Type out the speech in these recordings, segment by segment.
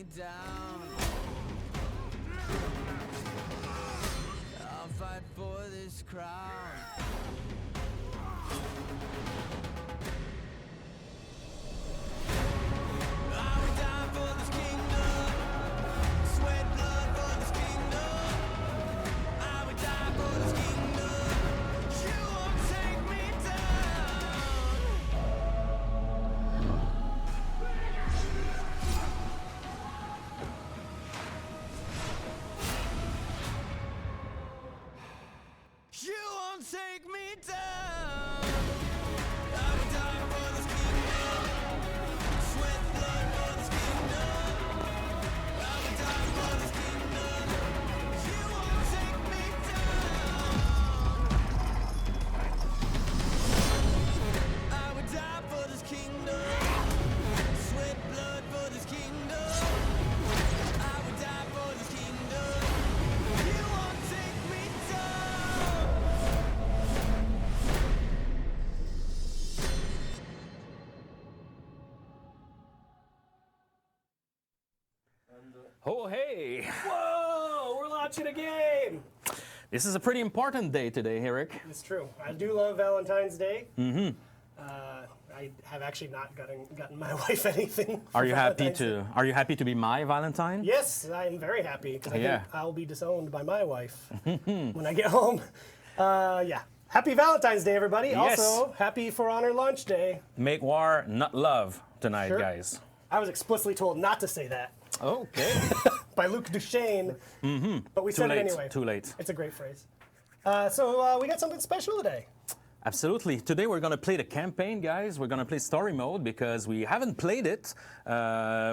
me down. I'll fight for this crown. I would die for this kingdom. Sweat blood for this kingdom. I would die for this kingdom. You won't take me down. You won't take me down. I would die for this kingdom. Sweat blood for this kingdom. I would die for this kingdom. You won't take me down. I would die for this kingdom. Sweat blood for this kingdom. I would die for this kingdom. You won't take me down. Oh, hey! Whoa, we're launching a game. This is a pretty important day today, Eric. It's true. I do love Valentine's Day. Mm-hmm. I have actually not gotten my wife anything. Are you happy Valentine's Day. Are you happy to be my Valentine? Yes, I am very happy because I Yeah. think I'll be disowned by my wife when I get home. Yeah. Happy Valentine's Day, everybody. Yes. Also, happy For Honor launch day. Make war, not love tonight, Sure. guys. I was explicitly told not to say that Okay. by Luc Duchesne, but we Too said late. it anyway. Too late. It's a great phrase. So we got something special today. Absolutely. Today we're going to play the campaign, guys. We're going to play story mode because we haven't played it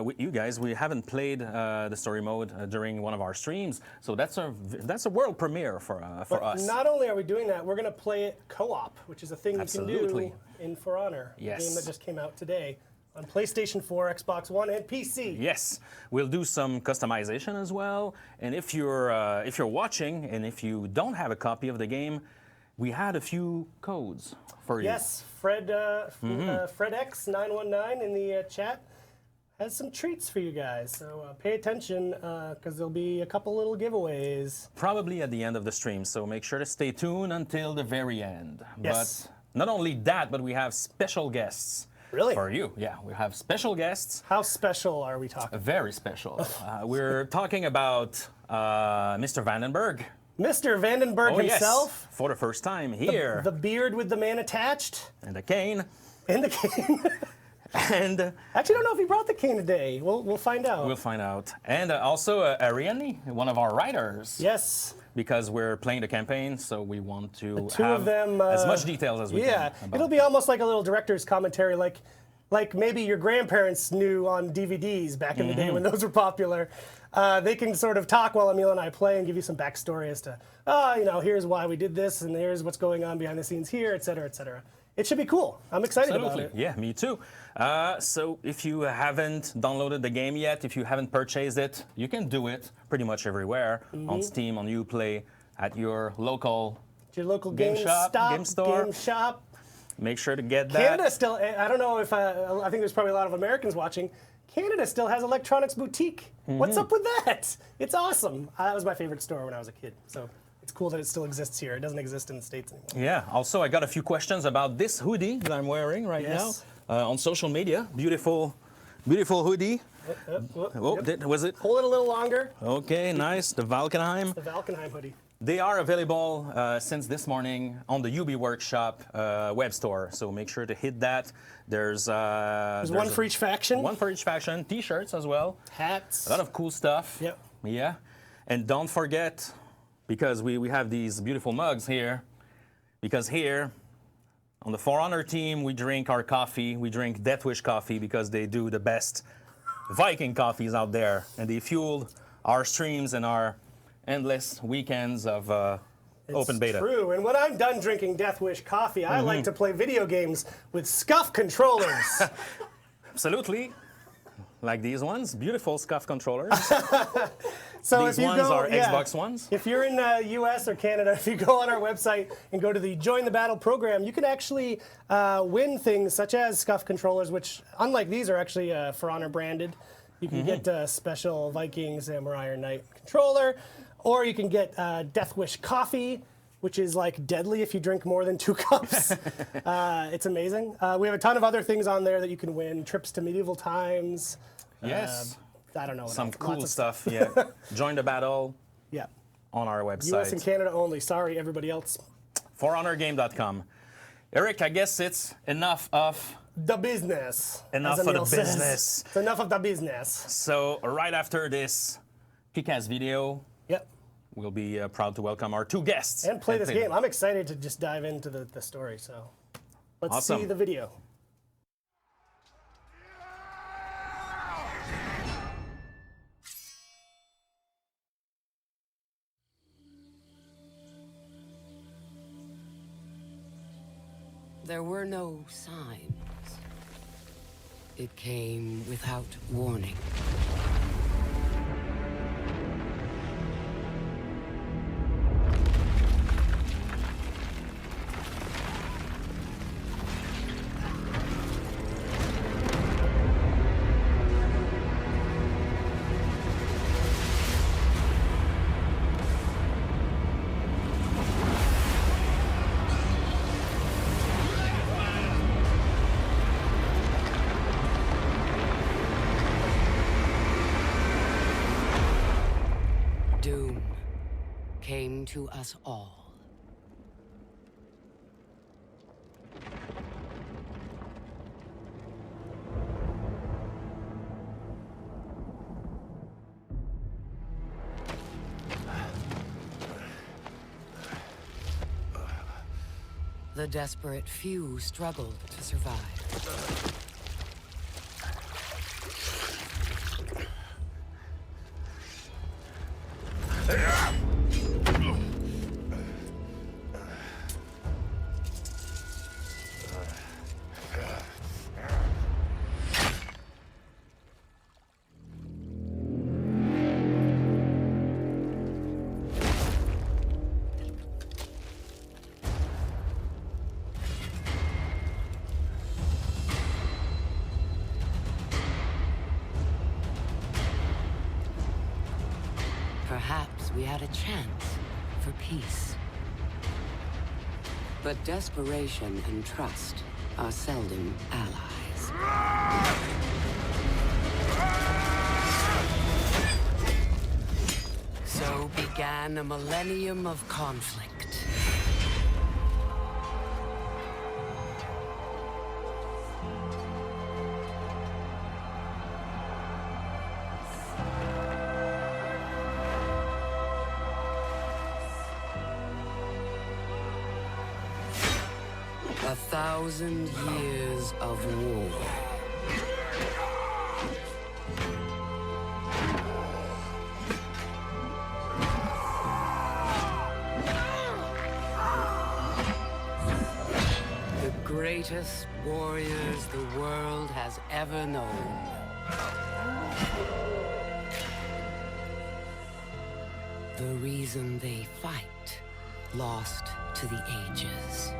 with you guys. We haven't played the story mode during one of our streams. So that's a world premiere for us. Not only are we doing that, we're going to play it co-op, which is a thing Absolutely. you can do in For Honor, Yes. a game that just came out today on PlayStation 4, Xbox One, and PC. Yes, we'll do some customization as well. And if you're watching and if you don't have a copy of the game, we had a few codes for you. Yes, Fred FredX919 in the chat has some treats for you guys. So pay attention because there'll be a couple little giveaways. Probably at the end of the stream, so make sure to stay tuned until the very end. Yes. But not only that, but we have special guests. Really? For you, yeah. We have special guests, How special are we talking? very special. We're talking about Mr. VandenBerghe. Mr. VandenBerghe Oh, himself, yes, for the first time here. the beard with the man attached, And the cane. and the cane. And Actually, I don't know if he brought the cane today. We'll find out. we'll find out. And also Ariadne, one of our writers. Yes. Because we're playing the campaign, so we want to two have of them, as much details as we Yeah, can. it'll be almost like a little director's commentary, like maybe your grandparents knew on DVDs back in the day when those were popular. They can sort of talk while Emile and I play and give you some backstory as to, here's why we did this, and here's what's going on behind the scenes here, et cetera, et cetera. It should be cool. I'm excited Absolutely. about it. Yeah, me too. So if you haven't downloaded the game yet, if you haven't purchased it, you can do it pretty much everywhere on Steam, on Uplay, at your local Your local Game shop, stop, game store. game shop. Make sure to get that. Canada still, I don't know if, I think there's probably a lot of Americans watching. Canada still has Electronics Boutique. What's up with that? It's awesome. That was my favorite store when I was a kid. So it's cool that it still exists here. It doesn't exist in the States anymore. Yeah. Also, I got a few questions about this hoodie that I'm wearing right Yes. now on social media. Beautiful, beautiful hoodie. Oh, was it? Hold it a little longer. Okay, nice. The Valkenheim. The Valkenheim hoodie. They are available since this morning on the UB Workshop web store, so make sure to hit that. There's one for each faction. One for each faction. T-shirts as well. Hats. A lot of cool stuff. Yep. Yeah. And don't forget, because we have these beautiful mugs here, because here on the For Honor team, we drink our coffee. We drink Death Wish coffee because they do the best Viking coffees out there, and they fueled our streams and our endless weekends of open beta. True. And when I'm done drinking Death Wish coffee, I like to play video games with scuff controllers. Absolutely. Like these ones, beautiful SCUF controllers. So These if you ones go, are Xbox ones. If you're in the U.S. or Canada, if you go on our website and go to the Join the Battle program, you can actually win things such as SCUF controllers, which, unlike these, are actually For Honor branded. You can get special Viking Samurai or Knight controller, or you can get Death Wish coffee, which is like deadly if you drink more than 2 cups. It's amazing. We have a ton of other things on there that you can win. Trips to medieval times. Yes. I don't know. What Some else. cool Lots of stuff. Yeah. Join the battle Yeah. on our website. US and Canada only. Sorry, everybody else. ForHonorGame.com. Eric, I guess it's enough of The business. Enough as of the Emile says. business. It's enough of the business. So right after this kick-ass video, Yep. we'll be proud to welcome our 2 guests. And play this game. I'm excited to just dive into the story. So let's Awesome. see the video. There were no signs. It came without warning. Doom came to us all. The desperate few struggled to survive. Perhaps we had a chance for peace. But desperation and trust are seldom allies. So began a millennium of conflict. A 1,000 years of war. The greatest warriors the world has ever known. The reason they fight, lost to the ages.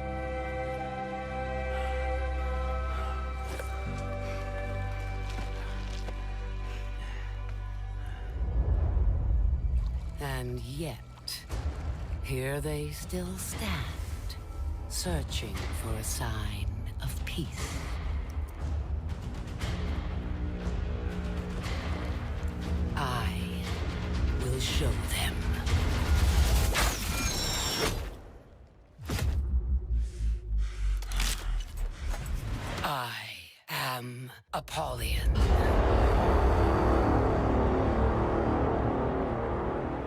And yet, here they still stand, searching for a sign of peace. I will show them. I am Apollyon.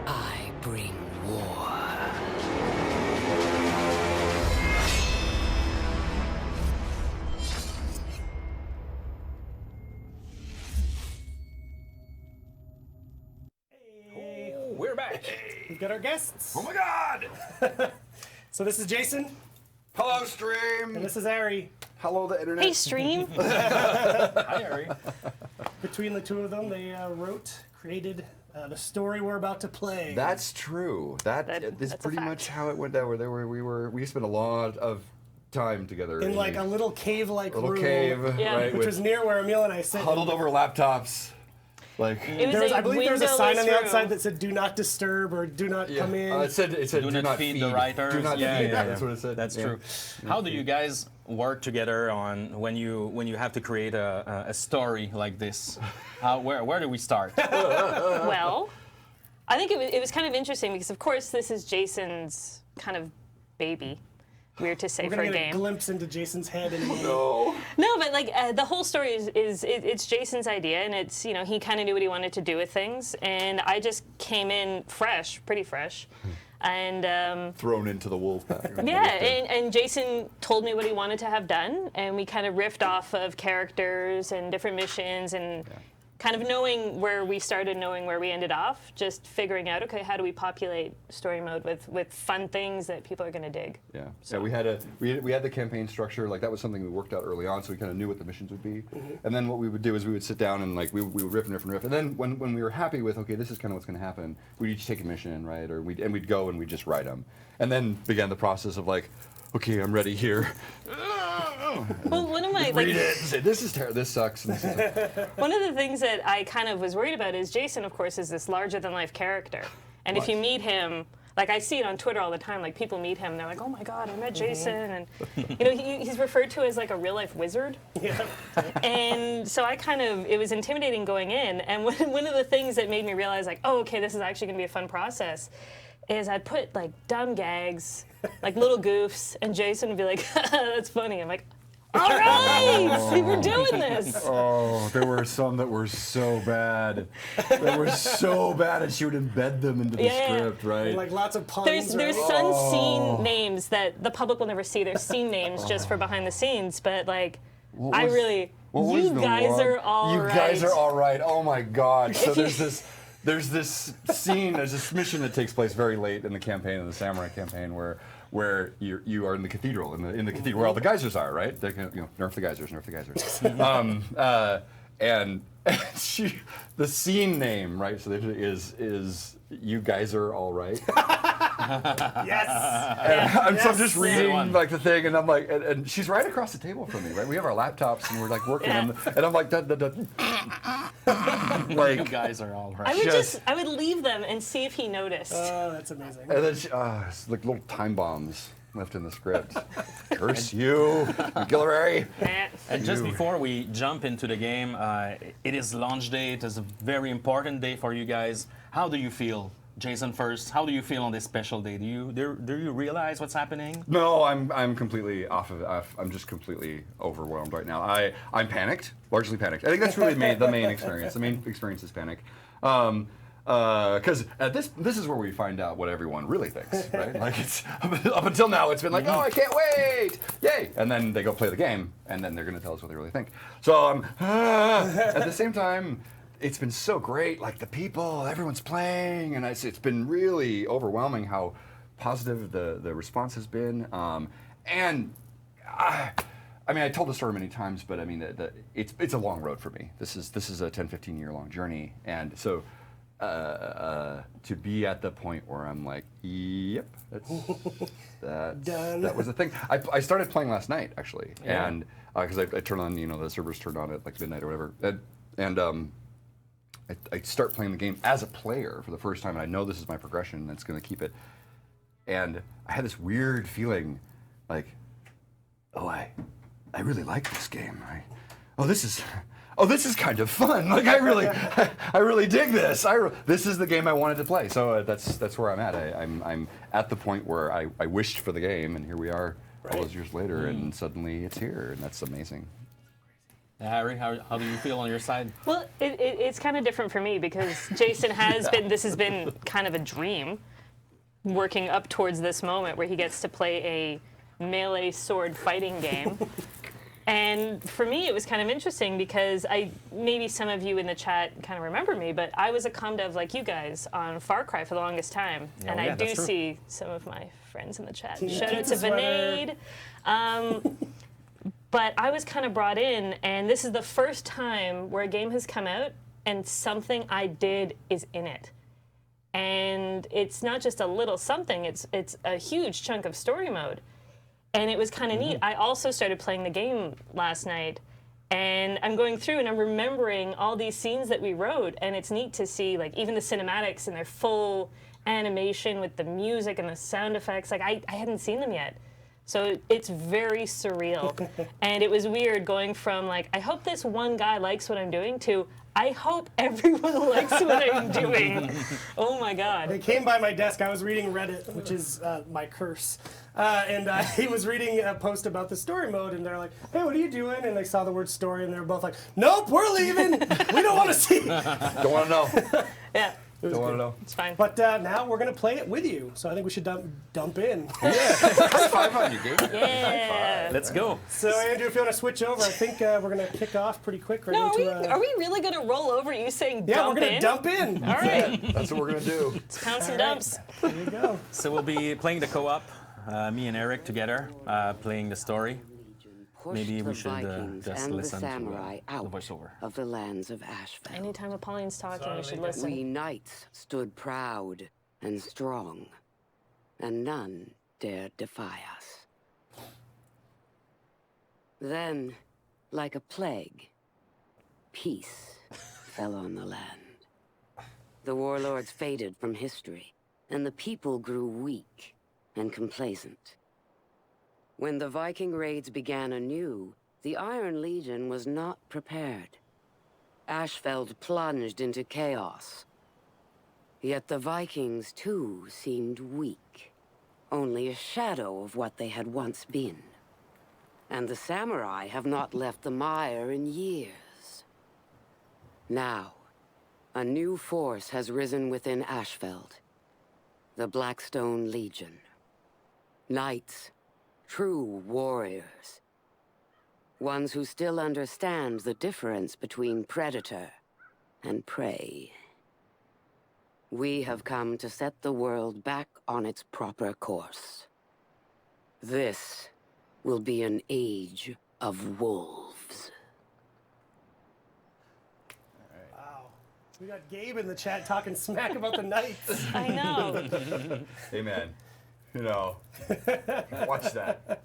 I bring war. Oh, we're back. We've got our guests. Oh my God! So this is Jason, Hello, stream. and this is Ari. Hello, the internet. Hey, stream. Hi, Ari. Between the two of them, they created the story we're about to play. That's true. That is that's a pretty fact. much how it went down. We spent a lot of time together in like a little cave-like little room, cave, Yeah. right? which was near where Emile and I sit. huddled over laptops. Like, It was There was, a I believe there was a sign on the windowless outside room. that said "Do not disturb" or "Do not come in." it said Do not feed the writers. Do not yeah, feed. yeah, That's what it said. That's Yeah. true. How do you guys work together on when you have to create a story like this? Where do we start? Well, I think it was kind of interesting because, of course, this is Jason's kind of baby. Weird to say We're for gonna a get game. a glimpse into Jason's head in a moment. No, but like the whole story it's Jason's idea, and it's he kind of knew what he wanted to do with things, and I just came in fresh, pretty fresh, and Thrown into the wolf pack. yeah, and Jason told me what he wanted to have done, and we kind of riffed off of characters and different missions and. Kind of knowing where we started, knowing where we ended off, just figuring out, okay, how do we populate story mode with fun things that people are going to dig? Yeah. So we had the campaign structure, like that was something we worked out early on, so we kind of knew what the missions would be. And then what we would do is we would sit down and like we would riff and riff and riff. And then when we were happy with, okay, this is kind of what's going to happen, we'd each take a mission, right? Or we'd go and we'd just write them. And then began the process of like, okay, I'm ready here. Well, one of my Read it and say, this is terrible, this sucks. And this is one of the things that I kind of was worried about is Jason, of course, is this larger-than-life character. And if you meet him, like I see it on Twitter all the time, like people meet him, and they're like, oh my God, I met Jason. And he's referred to as like a real-life wizard. Yeah. And so it was intimidating going in. And one of the things that made me realize like, oh, okay, this is actually going to be a fun process is I'd put like dumb gags, like little goofs, and Jason would be like, that's funny. I'm like, all right, we're doing this. Oh, there were some that were so bad. They were so bad, and she would embed them into the Yeah. script, right? Like lots of puns. There's right? some scene names that the public will never see. There's scene names just for behind the scenes, but like, What I was- really, what was you the guys one? are all You right. guys are all right. Oh my God. So there's this scene, there's this mission that takes place very late in the campaign, in the samurai campaign, where you are in the cathedral, in the cathedral where all the geysers are, right? They're gonna, nerf the geysers, nerf the geysers. And the scene name, right? So there is you guys are all right. Yes. And so I'm just Good reading one. like the thing, and I'm like, and she's right across the table from me, right? We have our laptops, and we're like working, Yeah. and I'm like, You like, guys are all I right. would I would leave them and see if he noticed. Oh, that's amazing. and then it's like little time bombs left in the script. Curse you, Macgillivray. Eh. And just You. before we jump into the game, it is launch day. It is a very important day for you guys. How do you feel? Jason first, how do you feel on this special day? Do you realize what's happening? No, I'm completely off of it. I'm just completely overwhelmed right now. I'm panicked, largely panicked. I think that's really the main experience. The main experience is panic. Because this is where we find out what everyone really thinks, right? Like it's up until now, it's been like, oh, I can't wait, yay! And then they go play the game, and then they're going to tell us what they really think. So at the same time, it's been so great. Like the people, everyone's playing, and it's been really overwhelming how positive the response has been. And I mean, I told the story many times, but I mean, it's a long road for me. This is a 10, 15 year long journey, and so. To be at the point where I'm like, yep, Done. that was the thing. I started playing last night actually, Yeah. and because I turned on, the servers turned on at like midnight or whatever, and I start playing the game as a player for the first time, and I know this is my progression that's going to keep it. And I had this weird feeling, like, oh, I really like this game. This is kind of fun. Like I really dig this. This is the game I wanted to play. So that's where I'm at. I'm at the point where I wished for the game, and here we are, all those years later, and suddenly it's here, and that's amazing. Harry, how do you feel on your side? Well, it's kind of different for me because Jason this has been kind of a dream, working up towards this moment where he gets to play a melee sword fighting game. And for me, it was kind of interesting because maybe some of you in the chat kind of remember me, but I was a comm dev like you guys on Far Cry for the longest time. Yeah, and yeah, I do that's true. see some of my friends in the chat. Yeah. Shout out Keep to the sweater. Vinade. But I was kind of brought in, and this is the first time where a game has come out and something I did is in it. And it's not just a little something, it's a huge chunk of story mode. And it was kind of neat. I also started playing the game last night, And I'm going through and I'm remembering all these scenes that we wrote, and it's neat to see like even the cinematics in their full animation with the music and the sound effects. Like I hadn't seen them yet. So it's very surreal. And it was weird going from like, I hope this one guy likes what I'm doing to I hope everyone likes what I'm doing. Oh my God. They came by my desk. I was reading Reddit, which is my curse. And he was reading a post about the story mode, and they're like, hey, what are you doing? And they saw the word story, and they were both like, nope, we're leaving. We don't want to see. Don't want to know. Yeah. Don't want to know. It's fine. But now we're going to play it with you. So I think we should dump in. High five on you, dude. Yeah. Let's go. So Andrew, if you want to switch over, I think we're going to kick off pretty quick right No, into... are we really going to roll over you saying yeah, dump we're going in? to dump in. All right. That's what we're going to do. Let's pound some dumps. There you go. So we'll be playing the co-op, me and Eric together, playing the story. Maybe we should just listen to the voiceover. Of the lands of Ashfeld. Anytime Apollyon's talking, we should listen. We knights stood proud and strong, and none dared defy us. Then, like a plague, peace fell on the land. The warlords faded from history, and the people grew weak and complacent. When the Viking raids began anew, the Iron Legion was not prepared. Ashfeld plunged into chaos. Yet the Vikings, too, seemed weak, only a shadow of what they had once been. And the samurai have not left the mire in years. Now, a new force has risen within Ashfeld. The Blackstone Legion. Knights, true warriors. Ones who still understand the difference between predator and prey. We have come to set the world back on its proper course. This will be an age of wolves. Wow. We got Gabe in the chat talking smack about the Knights. I know. Hey, man. You know, watch that.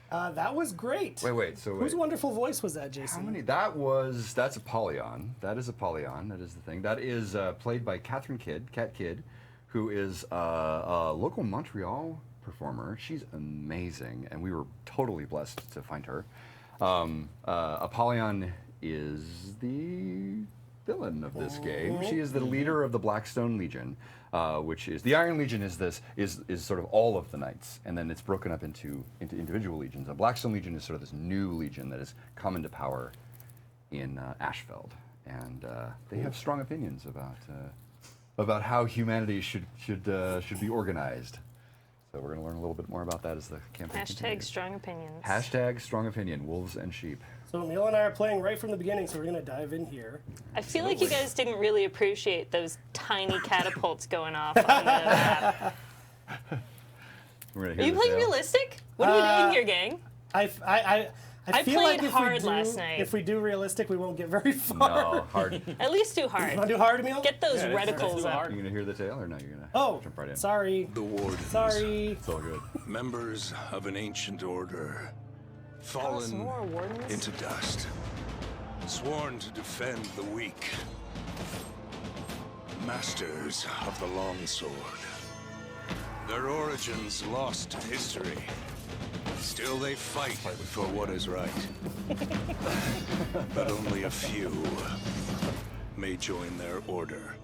That was great. Wait. Whose wonderful voice was that, Jason? How many? That's Apollyon. That is Apollyon. That is the thing. That is played by Catherine Cat Kidd, who is a local Montreal performer. She's amazing, and we were totally blessed to find her. Apollyon is the villain of this game. She is the leader of the Blackstone Legion, which is the Iron Legion. Is sort of all of the knights, and then it's broken up into individual legions. The Blackstone Legion is sort of this new legion that has come into power in Ashfeld, and they have strong opinions about how humanity should be organized. So we're going to learn a little bit more about that as the campaign continues. Strong opinions. Hashtag strong opinion. Wolves and sheep. So Emile and I are playing right from the beginning, so we're going to dive in here. I feel like you guys didn't really appreciate those tiny catapults going off on the map. We're gonna Are hear you the playing tale. realistic? What are we doing here, gang? I feel played like hard last night. if we do realistic, we won't get very far. No, hard. At least do You hard. want to do hard, Emile? Get those Yeah, let's reticles do up. hard. You gonna hear the tale, or no? You're gonna jump right in. Sorry. The Wardens, Sorry. It's all good. members of an ancient order, Tell us fallen more, Wardens. into dust, sworn to defend the weak, masters of the longsword. Their origins lost to history. Still they fight for what is right. But only a few may join their order.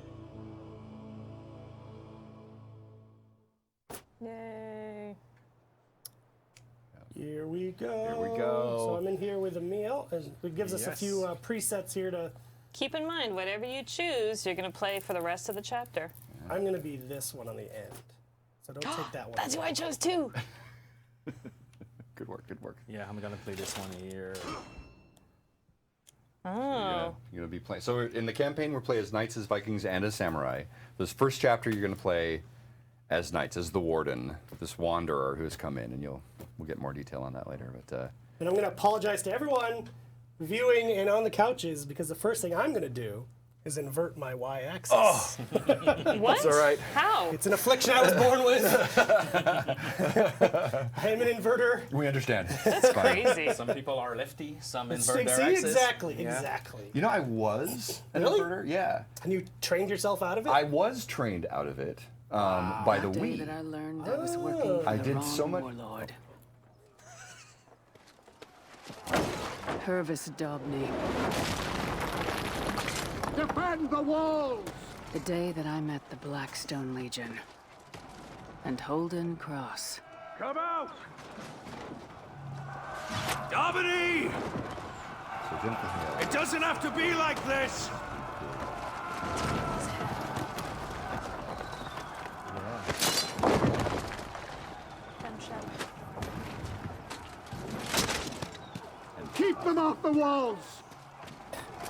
Yay. Here we go. Here we go. So I'm in here with Emile, and it gives us a few presets here to. Keep in mind, whatever you choose, you're going to play for the rest of the chapter. I'm going to be this one on the end. So don't take that one. That's who I chose too. Good work. Good work. Yeah, I'm gonna play this one here. Oh. You're gonna be playing. So in the campaign, we'll play as knights, as Vikings, and as samurai. This first chapter, you're gonna play as knights, as the warden, this wanderer who has come in, and we'll get more detail on that later. But And I'm going to apologize to everyone viewing and on the couches, because the first thing I'm going to do is invert my y-axis. Oh. What? That's all right. How? It's an affliction I was born with. I am an inverter. We understand. That's crazy. Some people are lefty, some invert See, their axis. exactly, Yeah. exactly. You know, I was an Really? inverter. Yeah, And you trained yourself out of it? I was trained out of it by the The day that Wii. I learned I was working for I the did wrong so much- warlord. Purvis Dobney. Defend the walls! The day that I met the Blackstone Legion. And Holden Cross. Come out! Dobney! So Jennifer Hale. It doesn't have to be like this! Keep them off the walls!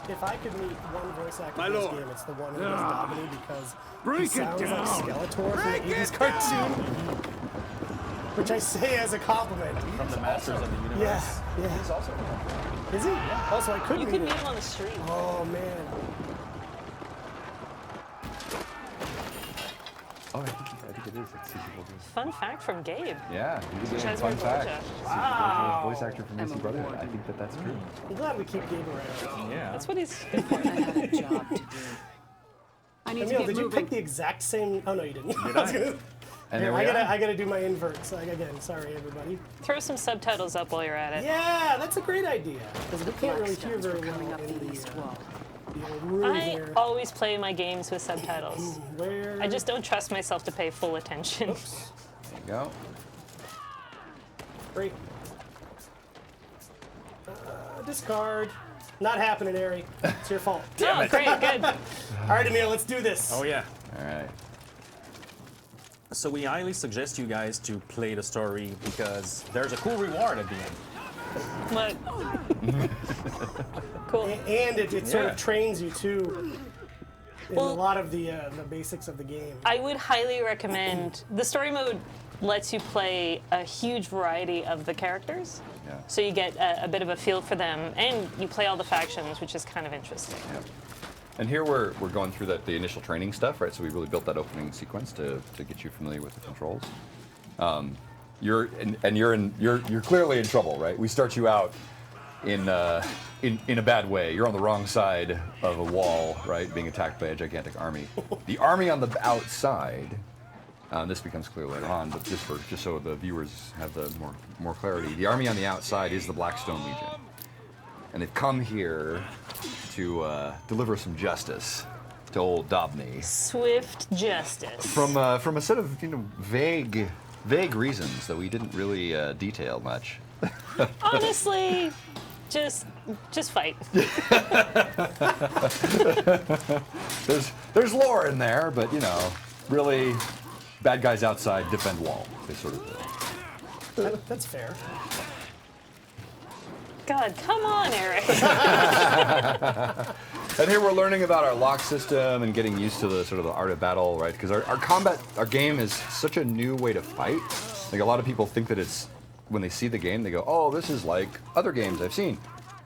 If I could meet one voice actor My in this lord. game, it's the one who does Dobney because he Break it sounds like down. Skeletor from Break the 80s it cartoon. Which I say as a compliment. From the Masters of the Universe. Yeah, yeah. He's also. Is he? Also, I could You meet could him. meet him on the street. Oh, man. Oh, I think it is. It's Cece Williams. Fun fact from Gabe. Yeah, you did a Chesmer fun fact. Georgia. Wow. Voice actor from Missy Brotherhood. I think that's true. I'm glad we keep Gabe around. Yeah. That's what he's good for. I had a job to do. I need to Emile, get did you moving. pick the exact same? Oh, no, you didn't. Did I was I? gonna- And Here, there we I are. gotta do my inverts again. Sorry, everybody. Throw some subtitles up while you're at it. Yeah, that's a great idea because we can't really hear Blackstones were very coming well up in the the, east wall. the old room I here. always play my games with subtitles. Where? I just don't trust myself to pay full attention. There you go. Great. Discard. Not happening, Ari. It's your fault. Oh, great, good. All right, Emile, let's do this. Oh yeah. All right. So we highly suggest you guys to play the story because there's a cool reward at the end. What? Cool. And it sort Yeah. of trains you too in Well- a lot of the basics of the game. I would highly recommend the story mode lets you play a huge variety of the characters. Yeah. So you get a bit of a feel for them, and you play all the factions, which is kind of interesting. Yep. And here we're going through the initial training stuff, right? So we really built that opening sequence to get you familiar with the controls. You're clearly in trouble, right? We start you out in a bad way. You're on the wrong side of a wall, right? Being attacked by a gigantic army. The army on the outside. This becomes clear later on, but just so the viewers have the more clarity. The army on the outside is the Blackstone Legion, and they've come here to deliver some justice to old Dobney Swift justice. from a set of vague reasons that we didn't really detail much. Honestly, just fight. There's lore in there, but really, bad guys outside defend wall. They sort of. That's fair. God, come on, Eric. And here we're learning about our lock system and getting used to the sort of the art of battle, right? Because our game is such a new way to fight. Like a lot of people think that it's when they see the game, they go, "Oh, this is like other games I've seen,"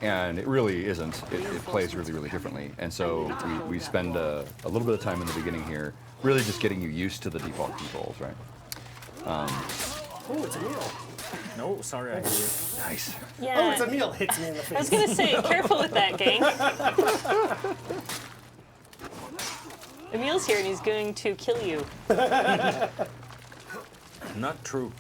and it really isn't. It plays really, really differently. And so we spend a little bit of time in the beginning here, really just getting you used to the default controls, right? Oh, it's Emile. No, sorry, I hear you. Nice. Yeah. Oh, it's Emile. Hits me in the face. I was gonna say, careful with that, gang. Emile's here and he's going to kill you. Not true.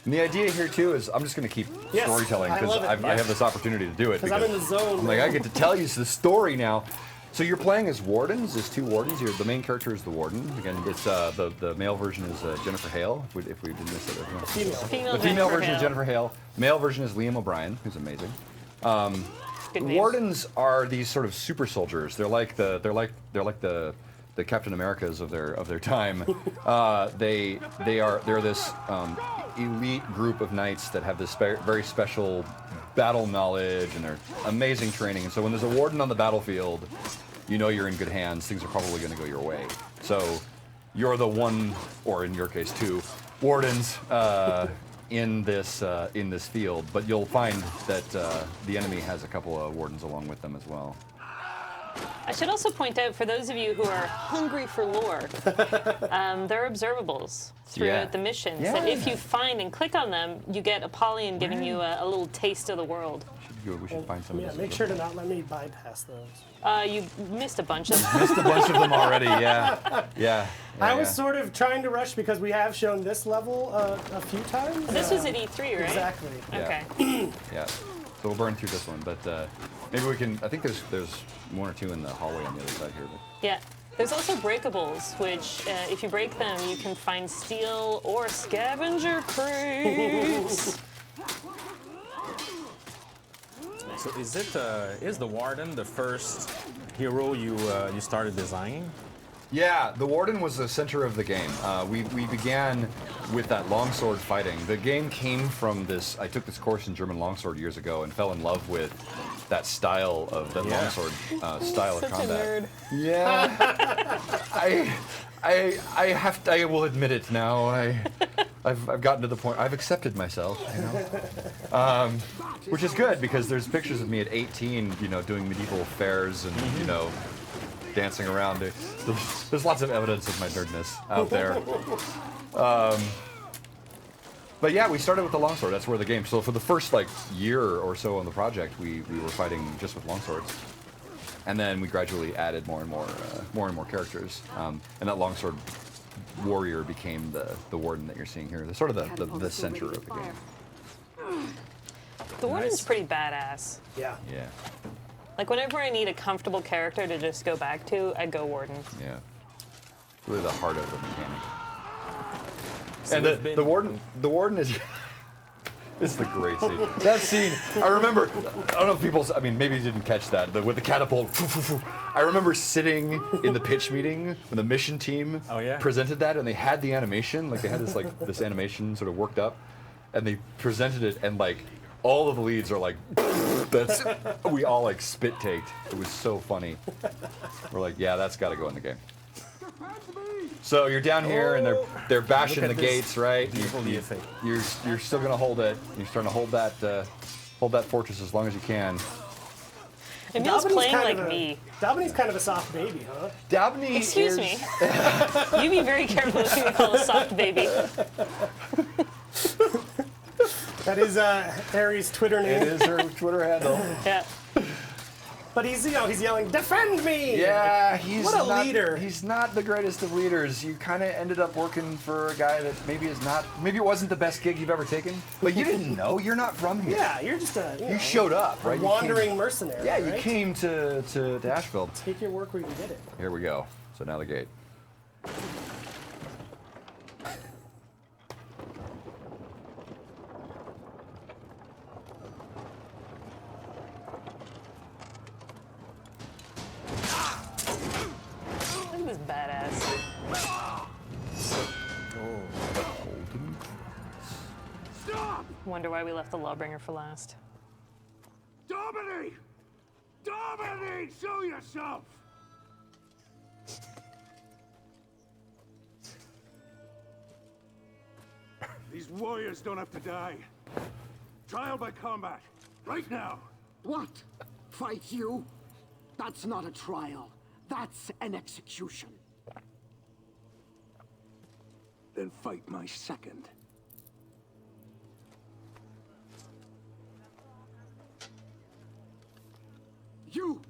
And the idea here too is I'm just going to keep Yes, storytelling I because love it, I have this opportunity to do it. Because I'm in the zone. I'm like, I get to tell you the story now. So you're playing as wardens. There's two wardens. The main character is the warden. Again, it's the male version is Jennifer Hale. If we didn't miss it, Female. Female, the female Jennifer version is Hale. Jennifer Hale. Male version is Liam O'Brien, who's amazing. Good names. Wardens are these sort of super soldiers. They're like the Captain Americas of their time. They're this elite group of knights that have this very special battle knowledge and their amazing training. And so when there's a warden on the battlefield, you know you're in good hands. Things are probably going to go your way. So you're the one, or in your case two, wardens in this field. But you'll find that the enemy has a couple of wardens along with them as well. I should also point out, for those of you who are hungry for lore, there are observables throughout the missions that if you find and click on them, you get Apollyon giving you a little taste of the world. We should find some of Yeah, this. make sure to not let me bypass those. You missed a bunch of them. Missed a bunch of them already, yeah. I was sort of trying to rush because we have shown this level a few times. This was at E3, right? Exactly. Okay. Yeah. So we'll burn through this one, but maybe we can. I think there's one or two in the hallway on the other side here. But. Yeah. There's also breakables, which if you break them, you can find steel or scavenger crates. So is the Warden the first hero you started designing? Yeah, the Warden was the center of the game. We began with that longsword fighting. The game came from this. I took this course in German longsword years ago and fell in love with that style of the longsword style of Such combat. a nerd. Yeah, I will admit it now. I've gotten to the point. I've accepted myself, you know, which is good because there's pictures of me at 18, you know, doing medieval fairs and you know, dancing around. There's lots of evidence of my nerdness out there. But yeah, we started with the longsword. That's where the game. So for the first like year or so on the project, we were fighting just with longswords, and then we gradually added more and more characters. And that longsword warrior became the Warden that you're seeing here. The sort of the center of the game. The Warden's pretty badass. Yeah. Yeah. Like, whenever I need a comfortable character to just go back to, I go Warden. Yeah. Really the heart of the mechanic. So And we've the Warden is it's the great scene. That scene, I remember, I don't know if people, I mean, maybe you didn't catch that, but with the catapult, I remember sitting in the pitch meeting when the mission team presented that, and they had the animation, like they had this animation sort of worked up, and they presented it, and like, all of the leads are like, we all like spit taked. It was so funny. We're like, yeah, that's got to go in the game. So you're down here, and they're bashing the gates, right? You're still gonna hold it. You're starting to hold that fortress as long as you can. Emile's playing like me. Dabney's kind of a soft baby, huh? Dabney Excuse me. You be very careful if you call a soft baby. That is Harry's Twitter name. It is her Twitter handle. Yeah. But he's yelling, "Defend me!" Yeah, he's what a not, leader. He's not the greatest of leaders. You kind of ended up working for a guy that maybe it wasn't the best gig you've ever taken, but you didn't know. You're not from here. Yeah, you're just you showed up, right? Wandering mercenary. Yeah, you right? came to Asheville. Take your work where you can get it. Here we go. So now the gate. Look at this badass. Stop! Wonder why we left the Lawbringer for last. Domini! Domini! Show yourself! These warriors don't have to die. Trial by combat. Right now. What? Fight you? That's not a trial. That's an execution. Then fight my second. You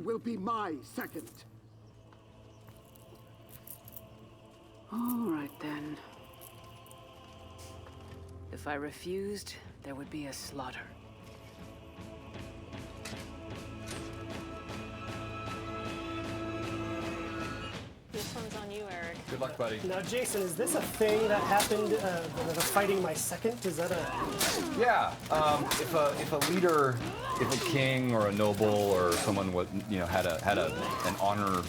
will be my second. All right, then. If I refused, there would be a slaughter. This one's on you, Eric. Good luck, buddy. Now, Jason, is this a thing that happened? The fighting my second? Is that a? Yeah. If a leader, if a king or a noble or someone had an honor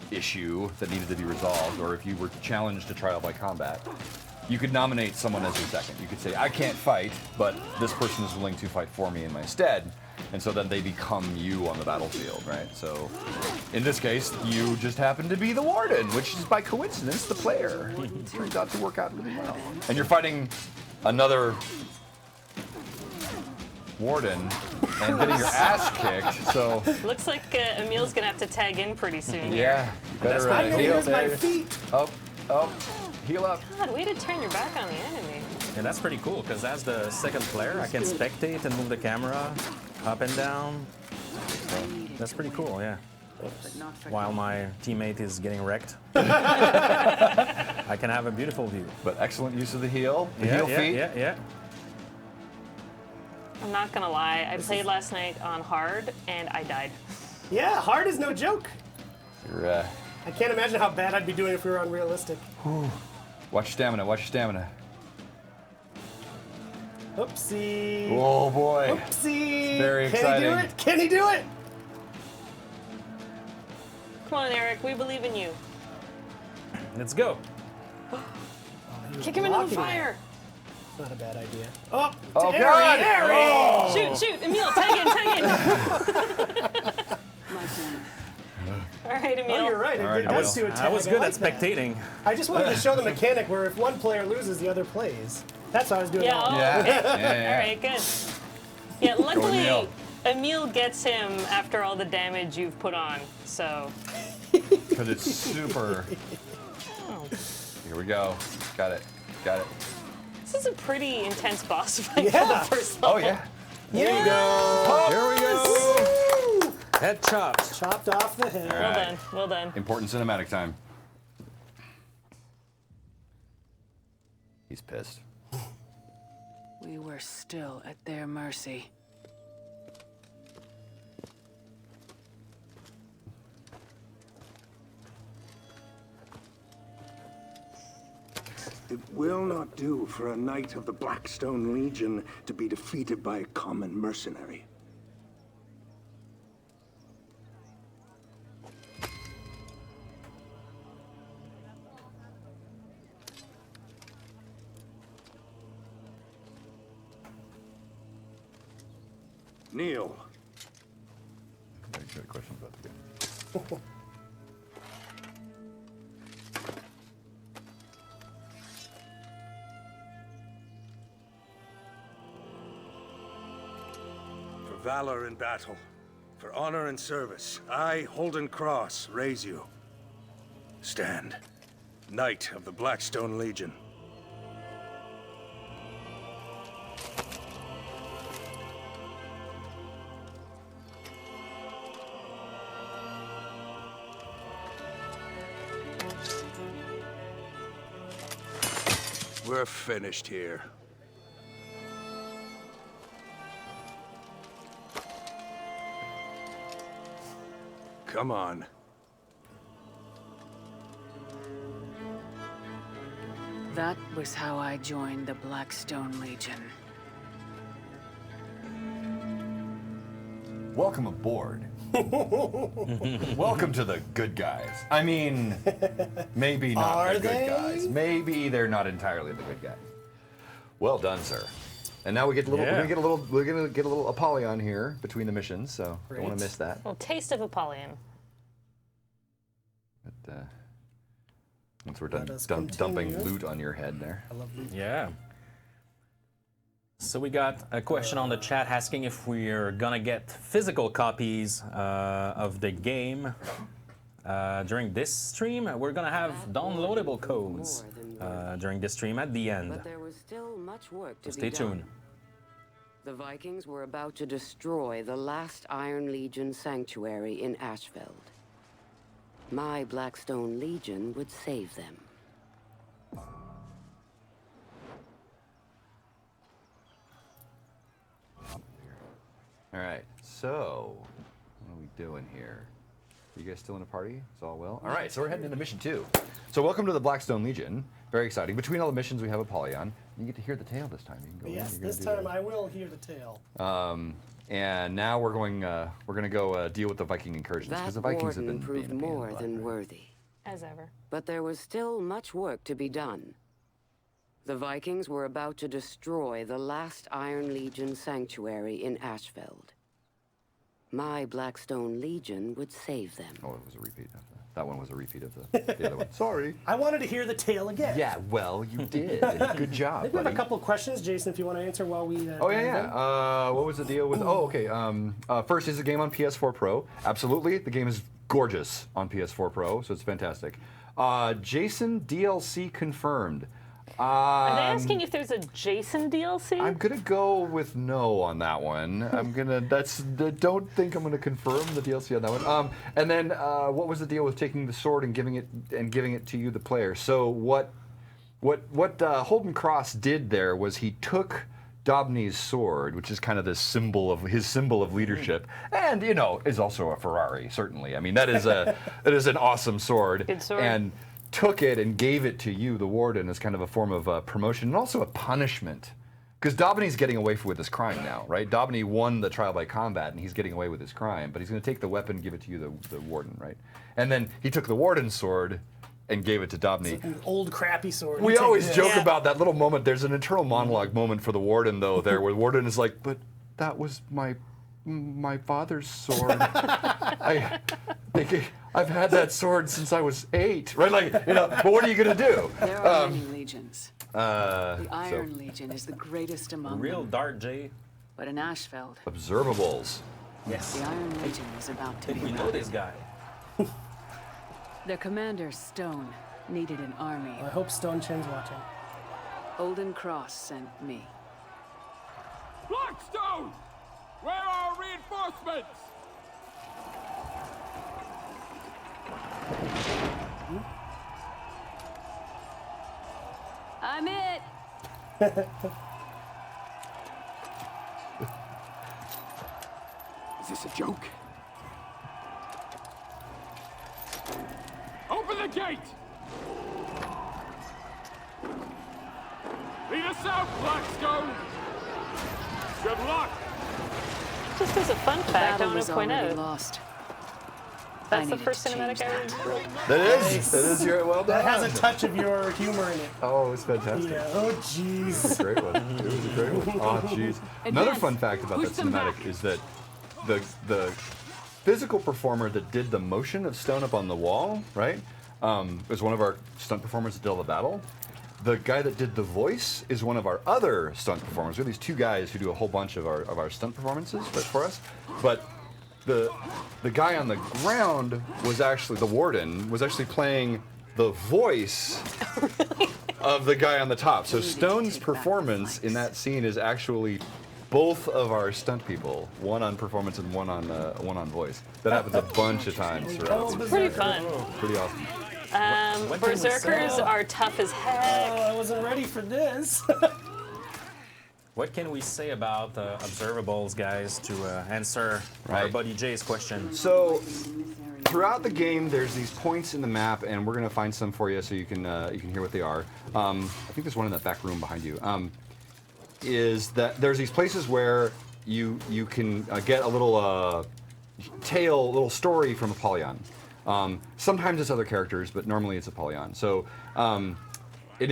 issue that needed to be resolved, or if you were challenged to trial by combat, you could nominate someone as your second. You could say, I can't fight, but this person is willing to fight for me in my stead. And so then they become you on the battlefield, right? So in this case, you just happen to be the Warden, which is by coincidence the player. It turns out to work out really well. And you're fighting another Warden, and getting your ass kicked. So Looks like Emile's gonna have to tag in pretty soon. yeah, you better I'm gonna heal. use my feet. Up, heal up. God, way to turn your back on the enemy. And that's pretty cool because as the second player, I can spectate and move the camera up and down. So that's pretty cool, yeah. While my teammate is getting wrecked, I can have a beautiful view. But excellent use of the heal. The Yeah, heal yeah, feat. yeah. I'm not gonna lie, I played last night on hard and I died. Yeah, hard is no joke. You're, I can't imagine how bad I'd be doing if we were on realistic. watch your stamina. Watch your stamina. Oopsie. Oh boy. Oopsie. Very Can exciting. he do it? Can he do it? Come on, Eric, we believe in you. Let's go. Kick him into the blocking fire. Not a bad idea. Oh, Oh, Harry, God. Harry! Shoot, shoot, Emile, tag in, tag in. All right, Emile. Oh, you're right. All right, It does do a I tag. was good like at spectating. that. I just wanted to show the mechanic where if one player loses, the other plays. That's what I was doing. Yeah, wrong. oh, Yeah. okay. Yeah. All right, good. Yeah, luckily, Emile. Emile gets him after all the damage you've put on, so. Because it's super. Oh. Here we go. Got it. Got it. This is a pretty intense boss fight Yeah. for the first level. Oh yeah. There you go. Here we go. Woo! Head chopped. Chopped off the head. Well done, well done. Important cinematic time. He's pissed. We were still at their mercy. It will not do for a knight of the Blackstone Legion to be defeated by a common mercenary. Neil. I got a question about the game. For valor in battle, for honor and service, I, Holden Cross, raise you. Stand, Knight of the Blackstone Legion. We're finished here. Come on. That was how I joined the Blackstone Legion. Welcome aboard. Welcome to the good guys. I mean, maybe not Are the good they? guys. Maybe they're not entirely the good guys. Well done, sir. And now we get a little. Yeah. We're gonna get a little Apollyon here between the missions, so don't want Great. to miss that. Well, taste of Apollyon. But, once we're done us dumping continue. loot on your head there. I love you. Yeah. So we got a question on the chat asking if we're gonna get physical copies of the game during this stream. We're gonna have downloadable codes during this stream at the end. But there was still much work to So be stay done. tuned. The Vikings were about to destroy the last Iron Legion sanctuary in Ashfeld. My Blackstone Legion would save them. All right, so what are we doing here? You guys still in a party? It's all well? All right, so we're heading into mission 2. So welcome to the Blackstone Legion. Very exciting. Between all the missions, we have Apollyon. You get to hear the tale this time. You can go in, Yes, you're gonna this do time that. I will hear the tale. And now we're going to go deal with the Viking incursions because That the Vikings have warden been proved being a pain in the more butt, than right? worthy. As ever. But there was still much work to be done. The Vikings were about to destroy the last Iron Legion sanctuary in Ashfeld. My Blackstone Legion would save them. Oh, it was a repeat of that. That one was a repeat of the other one. Sorry. I wanted to hear the tale again. Yeah, well, you did. Good job, I think we have a buddy. couple of questions, Jason, if you want to answer while we. Oh yeah. What was the deal with? Oh, okay. First, is the game on PS4 Pro? Absolutely. The game is gorgeous on PS4 Pro, so it's fantastic. Jason DLC confirmed. Are they asking if there's a Jason DLC? I'm gonna go with no on that one. Don't think I'm gonna confirm the DLC on that one. And then what was the deal with taking the sword and giving it to you, the player? So what Holden Cross did there was he took Dobney's sword, which is kind of his symbol of leadership, and is also a Ferrari. Certainly, I mean that is an awesome sword. Good sword. And took it and gave it to you, the warden, as kind of a form of promotion and also a punishment. Because Dobney's getting away with his crime now, right? Dobney won the trial by combat and he's getting away with his crime, but he's going to take the weapon and give it to you, the warden, right? And then he took the warden's sword and gave it to Dobney. An old crappy sword. We always joke about that little moment. There's an internal monologue moment for the warden, though, there, where the warden is like, but that was my father's sword. I've had that sword since I was 8, right? But what are you gonna do? There are many legions. The Iron Legion is the greatest among Real them. Dart J. But in Ashfeld, Observables. Yes. the Iron Legion is about to Did be we know this guy? Their commander, Stone, needed an army. I hope Stone Chin's watching. Holden Cross sent me. Blackstone! Where are our reinforcements? I'm it! Is this a joke? Open the gate! Lead us out, Blackstone! Good luck! Just as a fun fact, I Battle want was to point already out lost. that's I the needed first to cinematic change I that. ever wrote. That is your well done. That has a touch of your humor in it. Oh, it's fantastic. Yeah. Oh, jeez. Great one. It was a great one. Oh, jeez. Another fun fact about that Push them cinematic back. is that the physical performer that did the motion of Stone up on the wall, right, was one of our stunt performers that did all the battle. The guy that did the voice is one of our other stunt performers. We have these two guys who do a whole bunch of our stunt performances for us. But the guy on the ground was actually, the warden, was actually playing the voice of the guy on the top. So Stone's performance in that scene is actually both of our stunt people, one on performance and one on voice. That happens a bunch of times throughout. It's pretty fun. Pretty awesome. What can we say? Berserkers are tough as heck. Oh, I wasn't ready for this. What can we say about observables, guys, to answer our Right. buddy Jay's question? So throughout the game, there's these points in the map, and we're gonna find some for you so you can hear what they are. I think there's one in that back room behind you. Is that there's these places where you can get a little tale, little story from Apollyon. Sometimes it's other characters, but normally it's Apollyon. So, and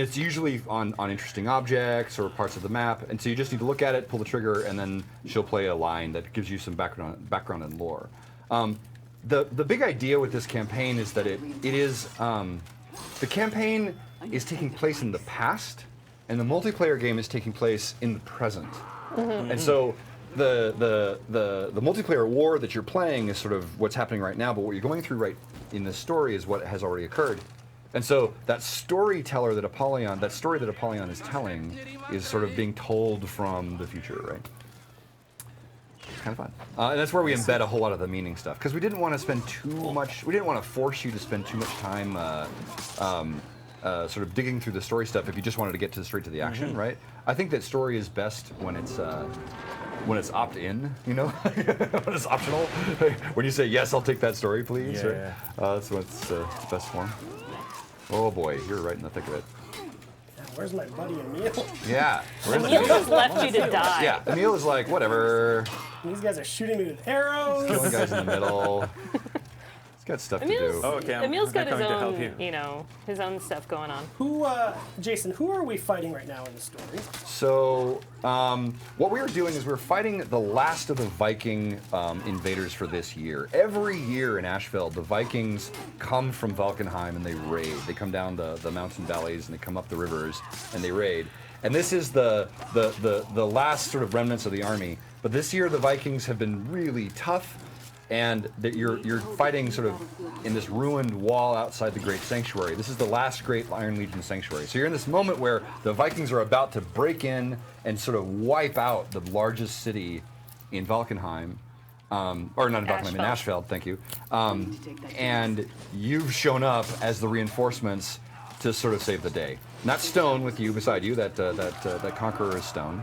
it's usually on interesting objects or parts of the map, and so you just need to look at it, pull the trigger, and then she'll play a line that gives you some background and lore. The big idea with this campaign is that it is the campaign is taking place in the past, and the multiplayer game is taking place in the present. And so the multiplayer war that you're playing is sort of what's happening right now, but what you're going through right in this story is what has already occurred. And so that storyteller that Apollyon is telling is sort of being told from the future, right? It's kind of fun. And that's where we embed a whole lot of the meaning stuff, because we didn't want to spend we didn't want to force you to spend too much time sort of digging through the story stuff if you just wanted to get straight to the action, right? I think that story is best when it's opt-in, you know, when it's optional. When you say yes, I'll take that story, please. Yeah. Right? That's when it's the best form. Oh boy, you're right in the thick of it. Where's my buddy Emile? Yeah. Emile just left you to die. Yeah, Emile is like, whatever. These guys are shooting me with arrows. Killing guys in the middle. He's got stuff to Emil's, do. Oh, okay, I'm Emil's got his coming to help own, you. his own stuff going on. Who, Jason? Who are we fighting right now in the story? So, what we were doing is we were fighting the last of the Viking invaders for this year. Every year in Ashfield, the Vikings come from Valkenheim and they raid. They come down the mountain valleys and they come up the rivers and they raid. And this is the last sort of remnants of the army. But this year, the Vikings have been really tough. And that you're fighting sort of in this ruined wall outside the Great Sanctuary. This is the last Great Iron Legion Sanctuary. So you're in this moment where the Vikings are about to break in and sort of wipe out the largest city in Valkenheim. Or not in Valkenheim, in Ashfield, thank you. And you've shown up as the reinforcements to sort of save the day. Not Stone with you beside you, that Conqueror is Stone.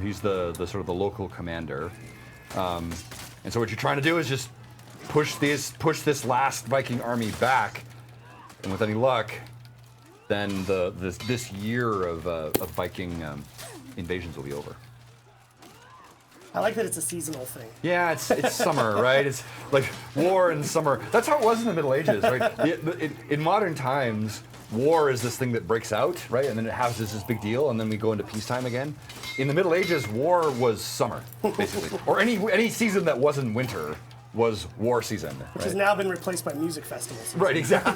He's the sort of the local commander. And so what you're trying to do is just push this last Viking army back, and with any luck, then this year of Viking invasions will be over. I like that it's a seasonal thing. Yeah, it's summer, right? It's like war in summer. That's how it was in the Middle Ages, right? In modern times, war is this thing that breaks out, right? And then it has this big deal, and then we go into peacetime again. In the Middle Ages, war was summer, basically. Or any season that wasn't winter was war season. Which has now been replaced by music festivals. Right, exactly.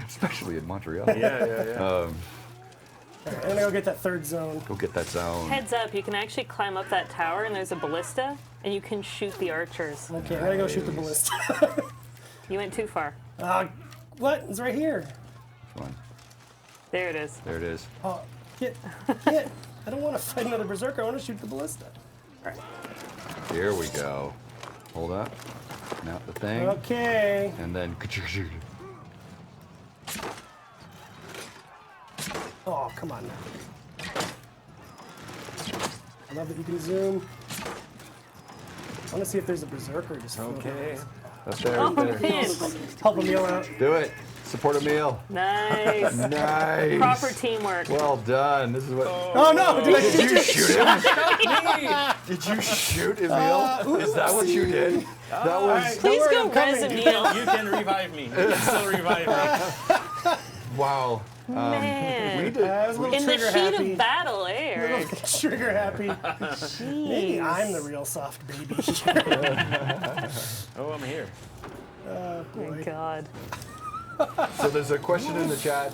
Especially in Montreal. Yeah. I'm gonna go get that third zone. Go get that zone. Heads up, you can actually climb up that tower and there's a ballista and you can shoot the archers. Okay, I'm gonna go shoot the ballista. You went too far. What? It's right here. Which one? There it is. There it is. Oh, get. I don't want to fight another berserker. I want to shoot the ballista. All right. Here we go. Hold up. Now the thing. Okay. And then. Oh, come on now. I love that you can zoom. I want to see if there's a berserker just Okay. Up there. Oh, there. man. Help Emile out. Do it. Support Emile. Nice. Nice. Proper teamwork. Well done. This is what. Oh no! Did you shoot him? Did you shoot Emile? Is that what you did? That was. Please worry, go I'm coming. res Emile. You can revive me. You can still revive me. Wow. Man. We did. I was a little In the trigger heat happy. of battle, eh, Eric? Trigger happy. Maybe I'm the real soft baby. Oh, I'm here. Oh Boy. God. So there's a question in the chat.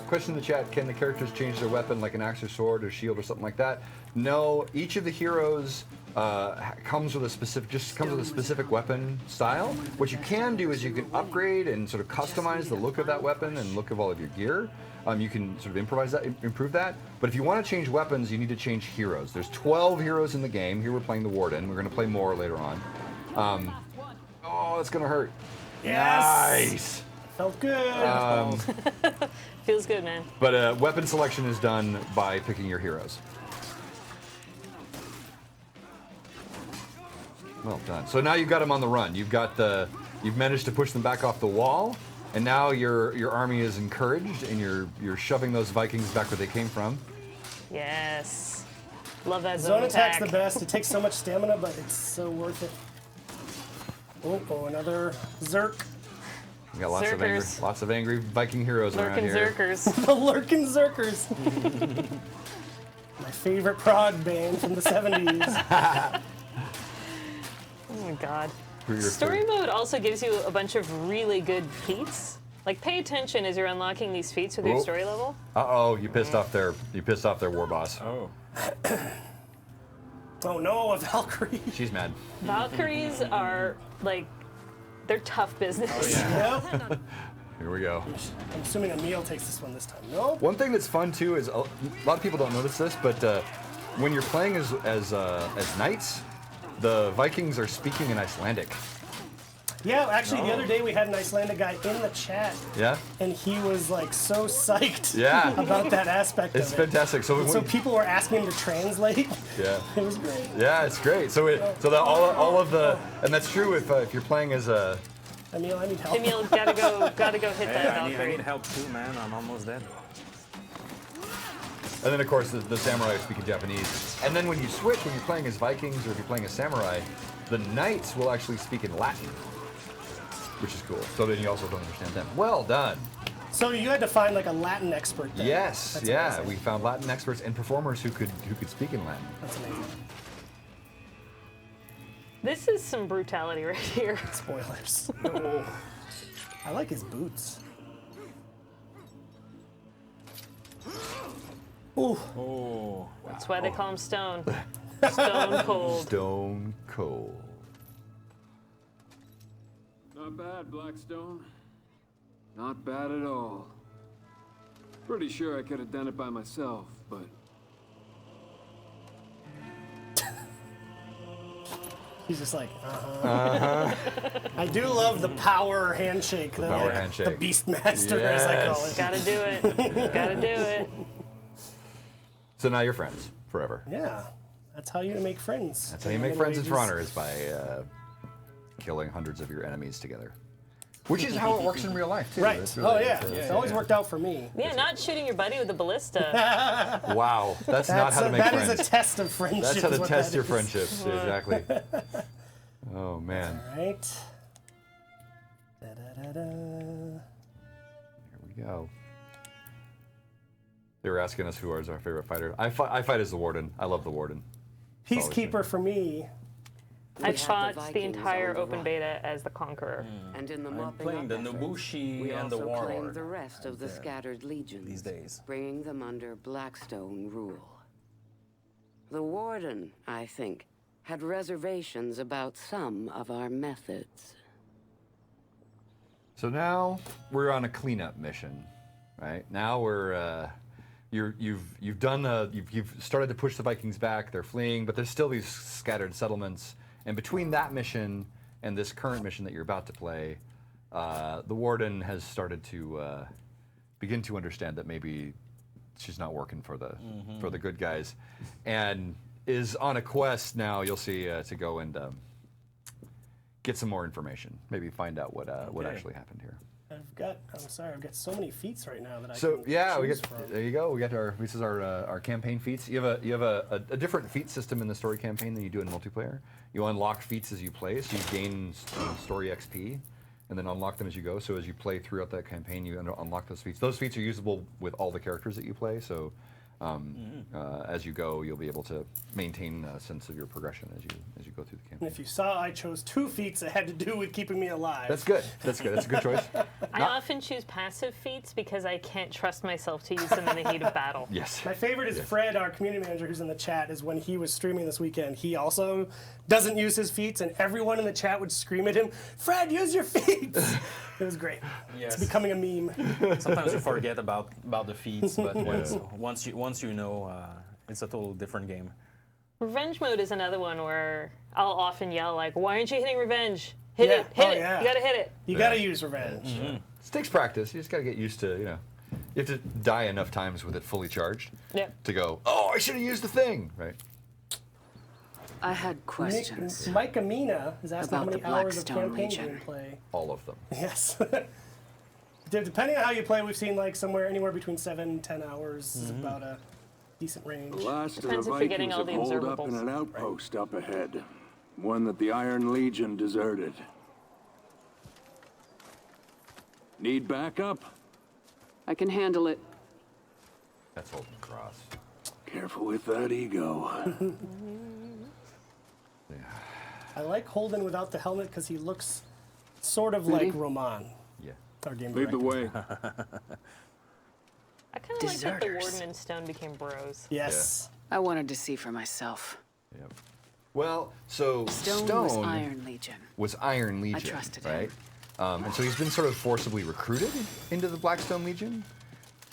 Can the characters change their weapon like an axe or sword or shield or something like that? No. Each of the heroes comes with a specific weapon style. What you can do is you can upgrade and sort of customize the look of that weapon and look of all of your gear. You can sort of improve that. But if you want to change weapons, you need to change heroes. There's 12 heroes in the game. Here we're playing the Warden. We're going to play more later on. Oh, that's going to hurt. Yes. Nice. Felt good. Feels good, man. But weapon selection is done by picking your heroes. Well done. So now you've got them on the run. You've managed to push them back off the wall, and now your army is encouraged, and you're shoving those Vikings back where they came from. Yes. Love that Zone zone attack's attack. the best. It takes so much stamina, but it's so worth it. Oh, another Zerk. We got lots of angry Viking heroes around Lurking here. Zerkers. The Lurkin' Zerkers. My favorite prog band from the 70s. Oh my God. For your Story mode also gives you a bunch of really good feats. Like, pay attention as you're unlocking these feats with your story level. Uh-oh, you pissed off their war boss. Oh. Oh no, a Valkyrie. She's mad. Valkyries are, like, they're tough business. Yep. Here we go. I'm assuming Emile takes this one this time. Nope. One thing that's fun too is a lot of people don't notice this, but when you're playing as knights, the Vikings are speaking in Icelandic. Yeah, actually, the other day we had an Icelandic guy in the chat, Yeah. and he was like so psyched Yeah. about that aspect It's of it. fantastic. So people were asking him to translate. Yeah. It was great. Yeah, it's great. So all of the, and that's true if you're playing as a. Emile, I need help. Emile, gotta go hit that Yeah, I Valkyrie. need help too, man. I'm almost dead. And then of course the samurai speak in Japanese. And then when you're playing as Vikings or if you're playing as samurai, the knights will actually speak in Latin, which is cool. So then you also don't understand them. Well done. So you had to find like a Latin expert then. Yes, That's yeah. amazing. We found Latin experts and performers who could speak in Latin. That's amazing. This is some brutality right here. Spoilers. Oh. I like his boots. Ooh. Oh. That's why they call him Stone. Stone Cold. Stone cold. Not bad, Blackstone. Not bad at all. Pretty sure I could have done it by myself, but... He's just like, I do love the power handshake. The power handshake. The Beastmaster, as I call it. Gotta do it. Gotta do it. So now you're friends forever. Yeah, that's how you make friends. That's how you make friends in For Honor, is by killing hundreds of your enemies together. Which is how it works in real life, too. Right. It's It's always worked out for me. Yeah, not shooting your buddy with a ballista. Wow, that's not how to make friends. That is a test of friendship. That's how to is what test that your is. friendships, exactly. Oh, man. All right. Da-da-da-da. Here we go. They were asking us who is our favorite fighter. I fight as the Warden. I love the Warden. Peacekeeper for me. I fought the entire open beta as the Conqueror. And in the I'm mopping playing up the efforts, Nobushi we and the also claimed Warlord the rest of the scattered legions these days. bringing them under Blackstone rule. The Warden, I think, had reservations about some of our methods. So now we're on a cleanup mission, right? Now we're you've started to push the Vikings back. They're fleeing, but there's still these scattered settlements. And between that mission and this current mission that you're about to play, the Warden has started to begin to understand that maybe she's not working for the good guys, and is on a quest now. You'll see to go and get some more information. Maybe find out what actually happened here. I've got so many feats right now that I So can yeah, choose from. there you go. We got this is our campaign feats. You have a different feat system in the story campaign than you do in multiplayer. You unlock feats as you play, so you gain story XP, and then unlock them as you go. So as you play throughout that campaign, you unlock those feats. Those feats are usable with all the characters that you play. So as you go, you'll be able to maintain a sense of your progression as you go through the campaign. And if you saw, I chose 2 feats that had to do with keeping me alive. That's good. That's good. That's a good choice. I often choose passive feats because I can't trust myself to use them in the heat of battle. Yes. My favorite is Fred, our community manager, who's in the chat. Is when he was streaming this weekend, he also doesn't use his feats, and everyone in the chat would scream at him, "Fred, use your feats!" It was great. Yes. It's becoming a meme. Sometimes you forget about the feats, but once you know, it's a total different game. Revenge mode is another one where I'll often yell like, "Why aren't you hitting revenge? Hit Yeah. it! Hit Oh, it! yeah. You gotta hit it!" You gotta use revenge. It takes practice. You just got to get used to, you have to die enough times with it fully charged to go, oh, I should have used the thing, right? I had questions. Mike Amina is asking how about many the hours of Blackstone campaign Legion. you play. All of them. Yes. Depending on how you play, we've seen like anywhere between 7 and 10 hours is about a decent range. The last of the Depends if you're getting Vikings all have the holed up in observables. an outpost up ahead. One that the Iron Legion deserted. Need backup? I can handle it. That's holding cross. Careful with that ego. I like Holden without the helmet because he looks sort of Ready? like Roman. Yeah. Our game Lead the director. way. I kind of like that the Deserters. Warden and Stone became bros. Yes. I wanted to see for myself. Yep. Well, so Stone was Iron Legion. was Iron Legion, trusted him. right? And so he's been sort of forcibly recruited into the Blackstone Legion,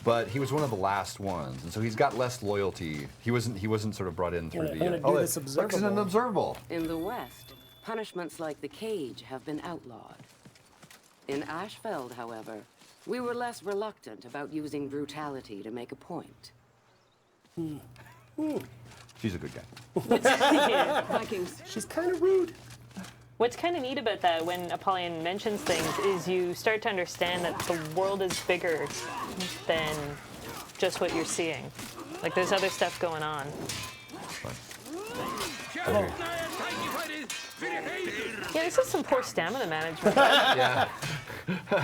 but he was one of the last ones, and so he's got less loyalty. He wasn't sort of brought in through I'm the. gonna do this It's observable. an observable. In the West, punishments like the cage have been outlawed. In Ashfeld, however, we were less reluctant about using brutality to make a point. She's a good guy. Vikings. She's kind of rude. What's kind of neat about that when Apollyon mentions things is you start to understand that the world is bigger than just what you're seeing. Like there's other stuff going on. Yeah, this is some poor stamina management. Yeah.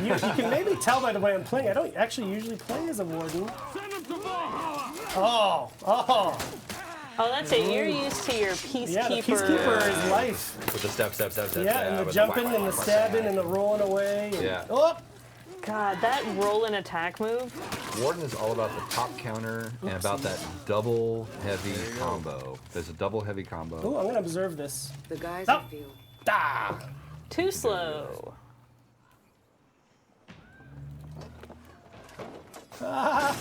You can maybe tell by the way I'm playing. I don't actually usually play as a warden. Send him to Valhalla! Oh. Oh, that's it. You're used to your peacekeeper. Yeah, the peacekeeper is life. With the step. Yeah, and the jumping and the stabbing and the rolling away. And, Yeah. Oh. God, that roll and attack move. Warden is all about the top counter and about that double heavy combo. There's a double heavy combo. Oh, I'm gonna observe this. The guys Oh. feel Ah. Too slow. Yeah,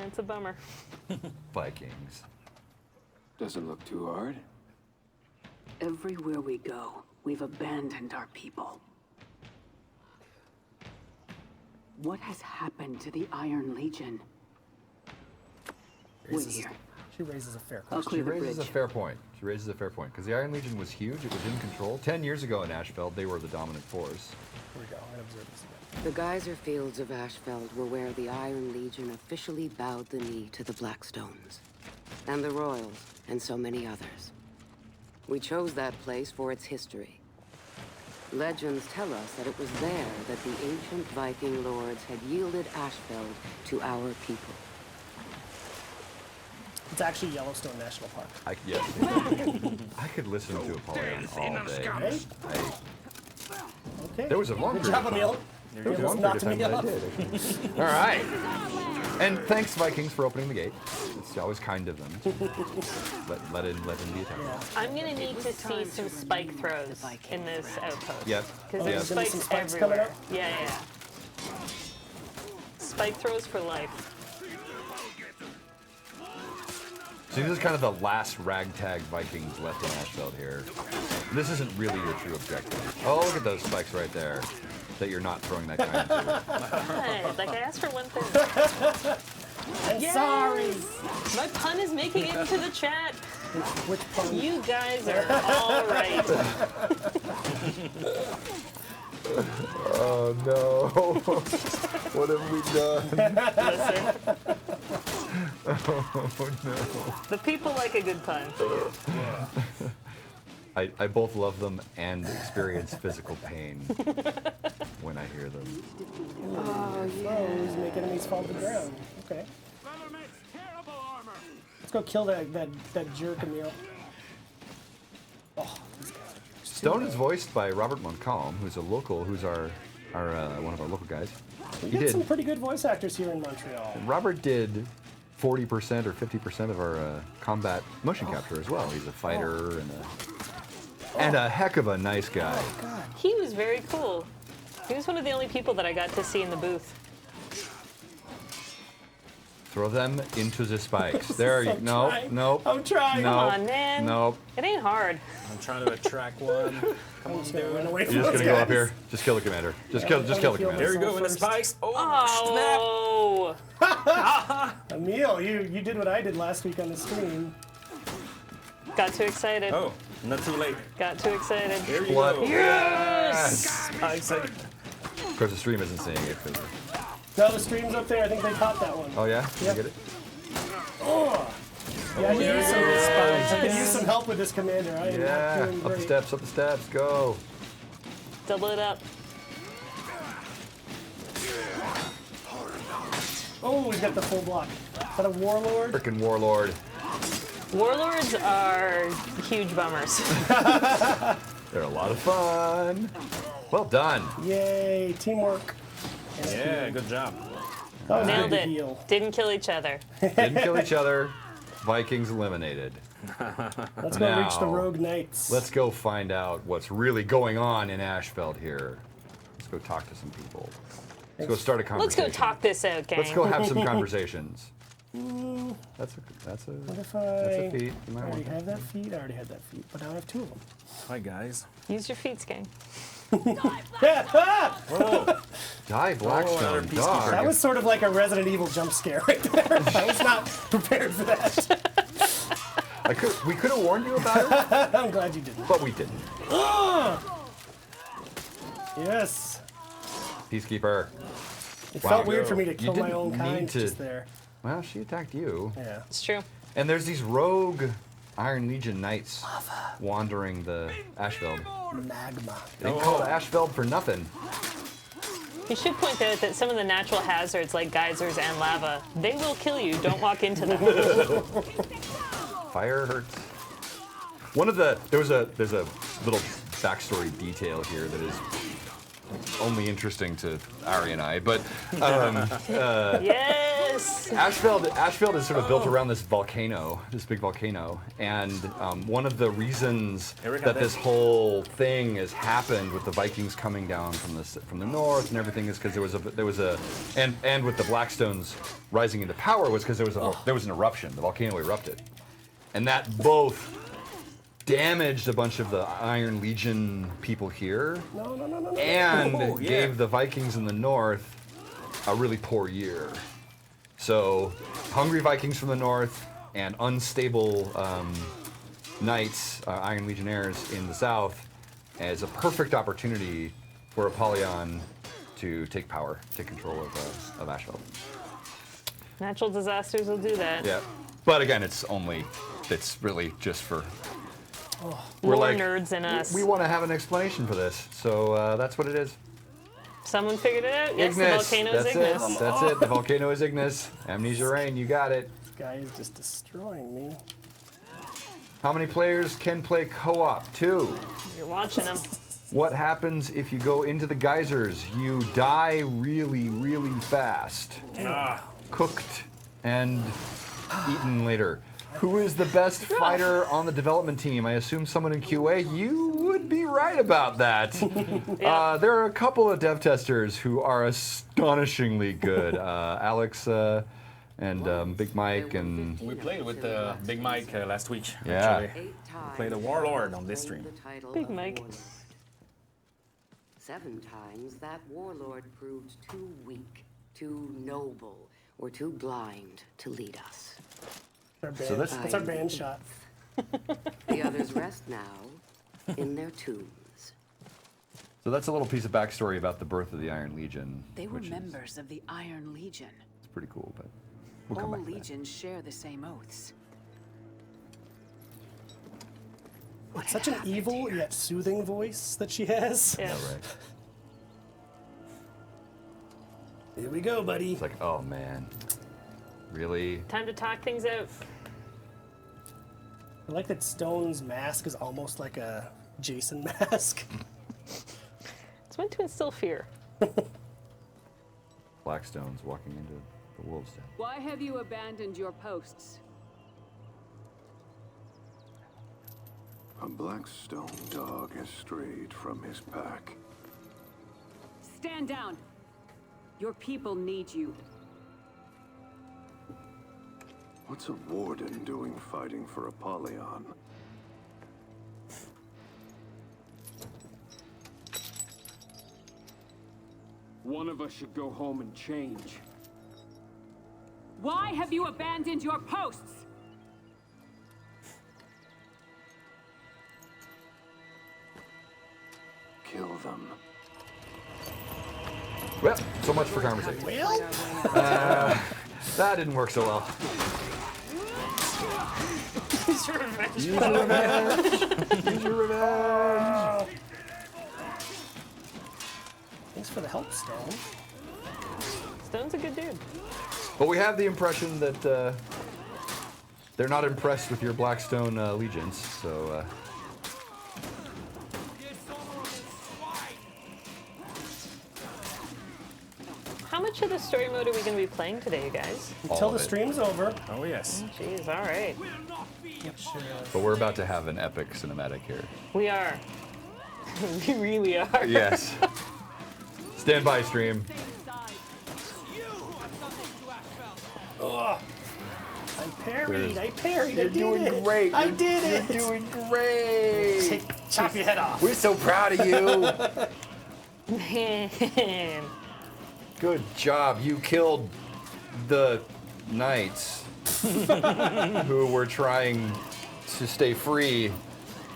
it's a bummer. Vikings. Doesn't look too hard. Everywhere we go, we've abandoned our people. What has happened to the Iron Legion? Wait here. She raises a fair I'll question. clear She the raises a bridge. fair point. Because the Iron Legion was huge. It was in control. 10 years ago in Ashfeld, they were the dominant force. Here we go. I'm gonna observe this again. the geyser fields of Ashfeld were where the Iron Legion officially bowed the knee to the Blackstones, and the Royals, and so many others. We chose that place for its history. Legends tell us that it was there that the ancient Viking lords had yielded Ashfeld to our people. It's actually Yellowstone National Park. I could listen to Apollyon all day. Right? Okay. There was a long Good period job, of Emile. time. You There was a almost long knocked period me of time off. that I did. All right. And thanks, Vikings, for opening the gate. It's always kind of them. let in the attack. I'm gonna need to see some spike throws in this outpost. Yep. Because Yep. there's Gonna be spikes some spikes coming everywhere. up? Yeah. Spike throws for life. See, this is kind of the last ragtag Vikings left in Ashfeld here. This isn't really your true objective. Oh, look at those spikes right there that you're not throwing that kind into. God, like I asked for one thing. I'm sorry. My pun is making it into the chat. Which pun? You guys are all right. Oh no! What have we done? Listen, Oh no! the people like a good pun. I both love them and experience physical pain when I hear them. Foes make enemies fall to the ground. Okay. Valor makes terrible armor! Let's go kill that jerk, Emile. Oh, these guys are Stone is voiced by Robert Montcalm, who's a local, who's our one of our local guys. We He get some did. pretty good voice actors here in Montreal. Robert did 40% or 50% of our combat motion capture as well. He's a fighter and a heck of a nice guy. He was very cool. He was one of the only people that I got to see in the booth. Throw them into the spikes. There you no, trying. nope. I'm trying. No, Come on, man. Nope. It ain't hard. I'm trying to attract one. Come I'm on, just gonna dude. run away from You're just those gonna go guys. up here. Just kill the commander. Just kill the commander. There we go, in the First. spikes. Oh, Oh, Emile, you did what I did last week on the stream. got too excited. snap. Oh, not too late. Got too excited. There you Blood. go. Yes! Spikes. Of course, the stream isn't seeing it. 'Cause- No, the stream's up there. I think they caught that one. Oh yeah, Yep. you get it. Yeah, I could use some, Yes. I could use some help with this commander. I am Yeah, not doing up the great. steps, up the steps, go. Double it up. Oh, we've got the full block. Is that a warlord? Frickin' warlord. Warlords are huge bummers. They're a lot of fun. Well done. Yay, teamwork. Yeah, good job. That was a Nailed good it. heal. Didn't kill each other. Didn't kill each other. Vikings eliminated. Let's go reach the Now, rogue knights. Let's go find out what's really going on in Ashfeld here. Let's go talk to some people. Let's go start a Let's conversation. go talk this out, gang. Let's go have some conversations. That's a What if that's I a feat. You I might already want have that feat? I already had that feat, but now I have two of them. Hi, guys. Use your feet, gang. Die, Blackstone. another peacekeeper. That was sort of like a Resident Evil jump scare right there. I was not prepared for that. We could have warned you about it, I'm glad you didn't. but we didn't. Yes. Peacekeeper. It Wow. felt weird for me to You kill my didn't own need kind to- just there. Well, she attacked you. Yeah. It's true. And there's these rogue Iron Legion knights wandering the Ashfeld. Magma. They didn't call it Ashfeld for nothing. You should point out that some of the natural hazards, like geysers and lava, they will kill you. Don't walk into them. Fire hurts. There's a little backstory detail here that is only interesting to Ari and I, but Yes! Ashfeld is sort of built around this volcano, this big volcano, and one of the reasons that this whole thing has happened with the Vikings coming down from the north and everything is because there was a and with the Blackstones rising into power was because there was an eruption. The volcano erupted, and that both damaged a bunch of the Iron Legion people here, and gave the Vikings in the north a really poor year. So, hungry Vikings from the north and unstable knights, Iron Legionnaires in the south, as a perfect opportunity for Apollyon to take control of Ashfeld. Natural disasters will do that. Yeah, but again, it's really just for. We're like nerds in us. We want to have an explanation for this, so that's what it is. Someone figured it out? Yes, Ignis. the volcano is Ignis. That's it. The volcano is Ignis. Amnesia Rain, you got it. This guy is just destroying me. How many players can play co-op? 2. You're watching them. What happens if you go into the geysers? You die really, really fast. Cooked and eaten later. Who is the best fighter on the development team? I assume someone in QA. You would be right about that. There are a couple of dev testers who are astonishingly good. Alex and Big Mike and... We played with Big Mike last week, Yeah. actually. We played a Warlord on this stream. Big Mike. 7 times that warlord proved too weak, too noble, or too blind to lead us. That's our band shot. The others rest now in their tombs. So that's a little piece of backstory about the birth of the Iron Legion. They were members of the Iron Legion. It's pretty cool, but we'll come All back to that. legions share the same oaths. It's such an evil yet soothing voice that she has. Yeah. Right. Here we go, buddy. It's like, oh man, really? Time to talk things out. I like that Stone's mask is almost like a Jason mask. It's meant to instill fear. Blackstone's walking into the wolves' den. Why have you abandoned your posts? A Blackstone dog has strayed from his pack. Stand down. Your people need you. What's a warden doing fighting for Apollyon? One of us should go home and change. Why have you abandoned your posts? Kill them. Well, so much for conversation. That didn't work so well. Use your revenge. Use your revenge. Use your revenge. Thanks for the help, Stone. Stone's a good dude. But we have the impression that they're not impressed with your Blackstone legions, so... How much of the story mode are we going to be playing today, you guys? Until the stream's over. Oh, yes. Jeez, all right. But we're about to have an epic cinematic here. We are. We really are. Yes. Stand by, stream. I parried. I parried. You're I did doing it. great. I did it. You're doing great. Chop your head off. We're so proud of you. Man. Good job. You killed the knights who were trying to stay free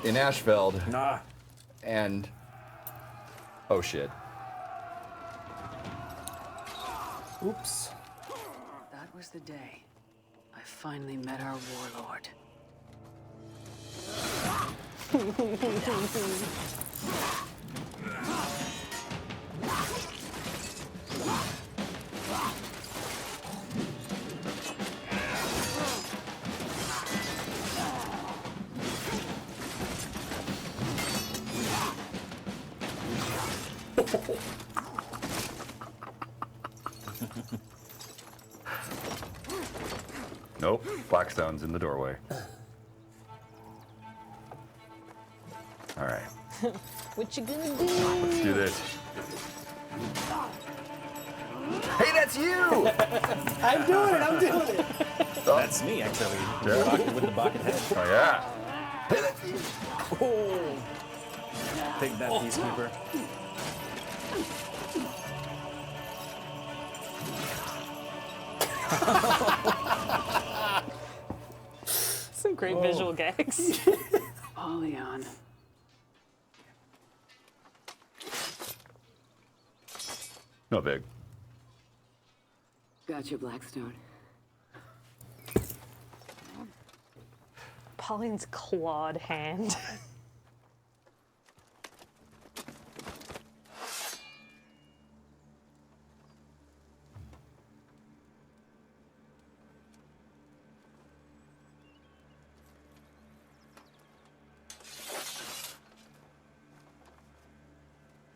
in Ashfeld. Nah. And oh shit. Oops. That was the day I finally met our warlord. Nope, Blackstone's in the doorway. All right, What you gonna do? let's do this. Hey, that's you! I'm doing it. I'm doing it. That's me, actually. With the bucket head. Oh, yeah. Oh. Take that, Peacekeeper. Some great visual gags. Apollyon. No big. Gotcha, Blackstone. Pauline's clawed hand.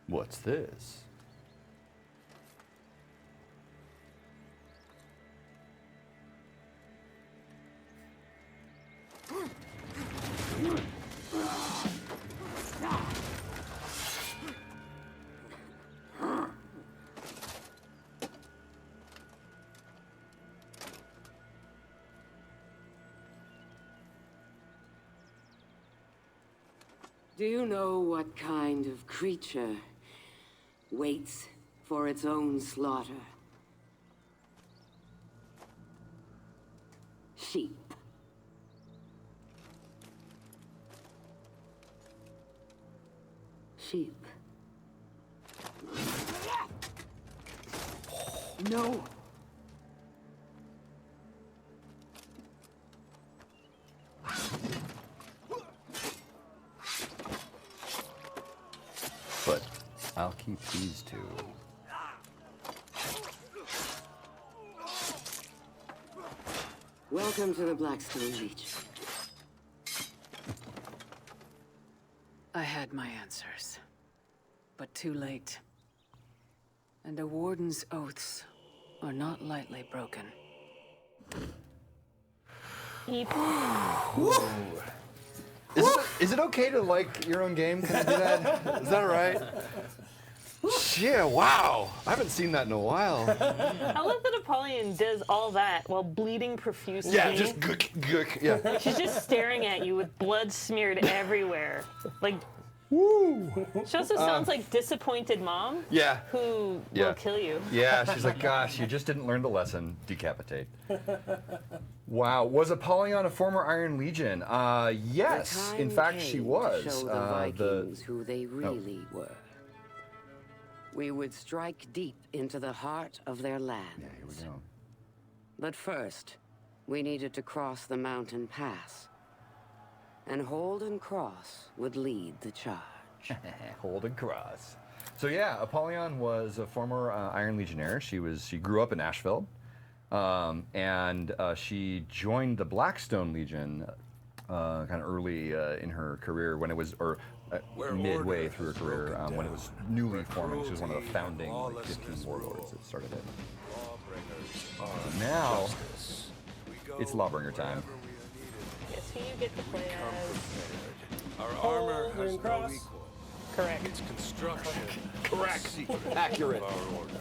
What's this? Do you know what kind of creature waits for its own slaughter? Sheep. Sheep. No. But I'll keep these two. Welcome to the Blackstone Reach. I had my answers, but too late. And a warden's oaths are not lightly broken. Is it okay to like your own game? Can I do that? Is that all right? Yeah, wow. I haven't seen that in a while. I love that Apollyon does all that while bleeding profusely. Yeah, just gook, yeah. She's just staring at you with blood smeared everywhere. Like, woo! She also sounds like disappointed mom. Yeah. Who will kill you. Yeah, she's like, gosh, you just didn't learn the lesson. Decapitate. Wow. Was Apollyon a former Iron Legion? Yes. In fact, she was. To show the Vikings who they really were. We would strike deep into the heart of their land. Yeah, here we go. But first, we needed to cross the mountain pass. And Holden Cross would lead the charge. Holden Cross. So yeah, Apollyon was a former Iron Legionnaire. She grew up in Asheville, and she joined the Blackstone Legion kind of early in her career when it was, midway through her career when it was newly forming. She was one of the founding 15 warlords that started it. Now it's Lawbringer time. Guess who you get to play as? Our armor has no Cross. equal. Correct. Its construction. Correct. Secret Accurate. of our order.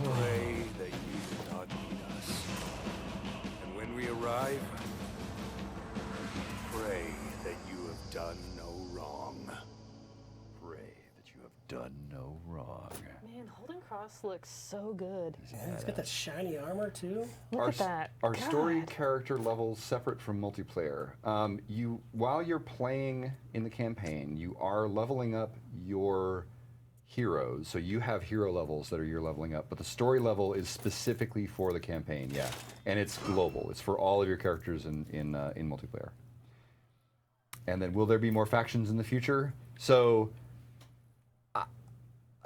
Pray that you do not need us. And when we arrive, pray that you have done no wrong. Pray that you have done no wrong. Man, Holden Cross looks so good. Yeah, it's got that shiny armor too. Look at that. Our story God. character levels separate from multiplayer. While you're playing in the campaign, you are leveling up your heroes. So you have hero levels that are your leveling up, but the story level is specifically for the campaign. Yeah, and it's global. It's for all of your characters in multiplayer. And then, will there be more factions in the future? So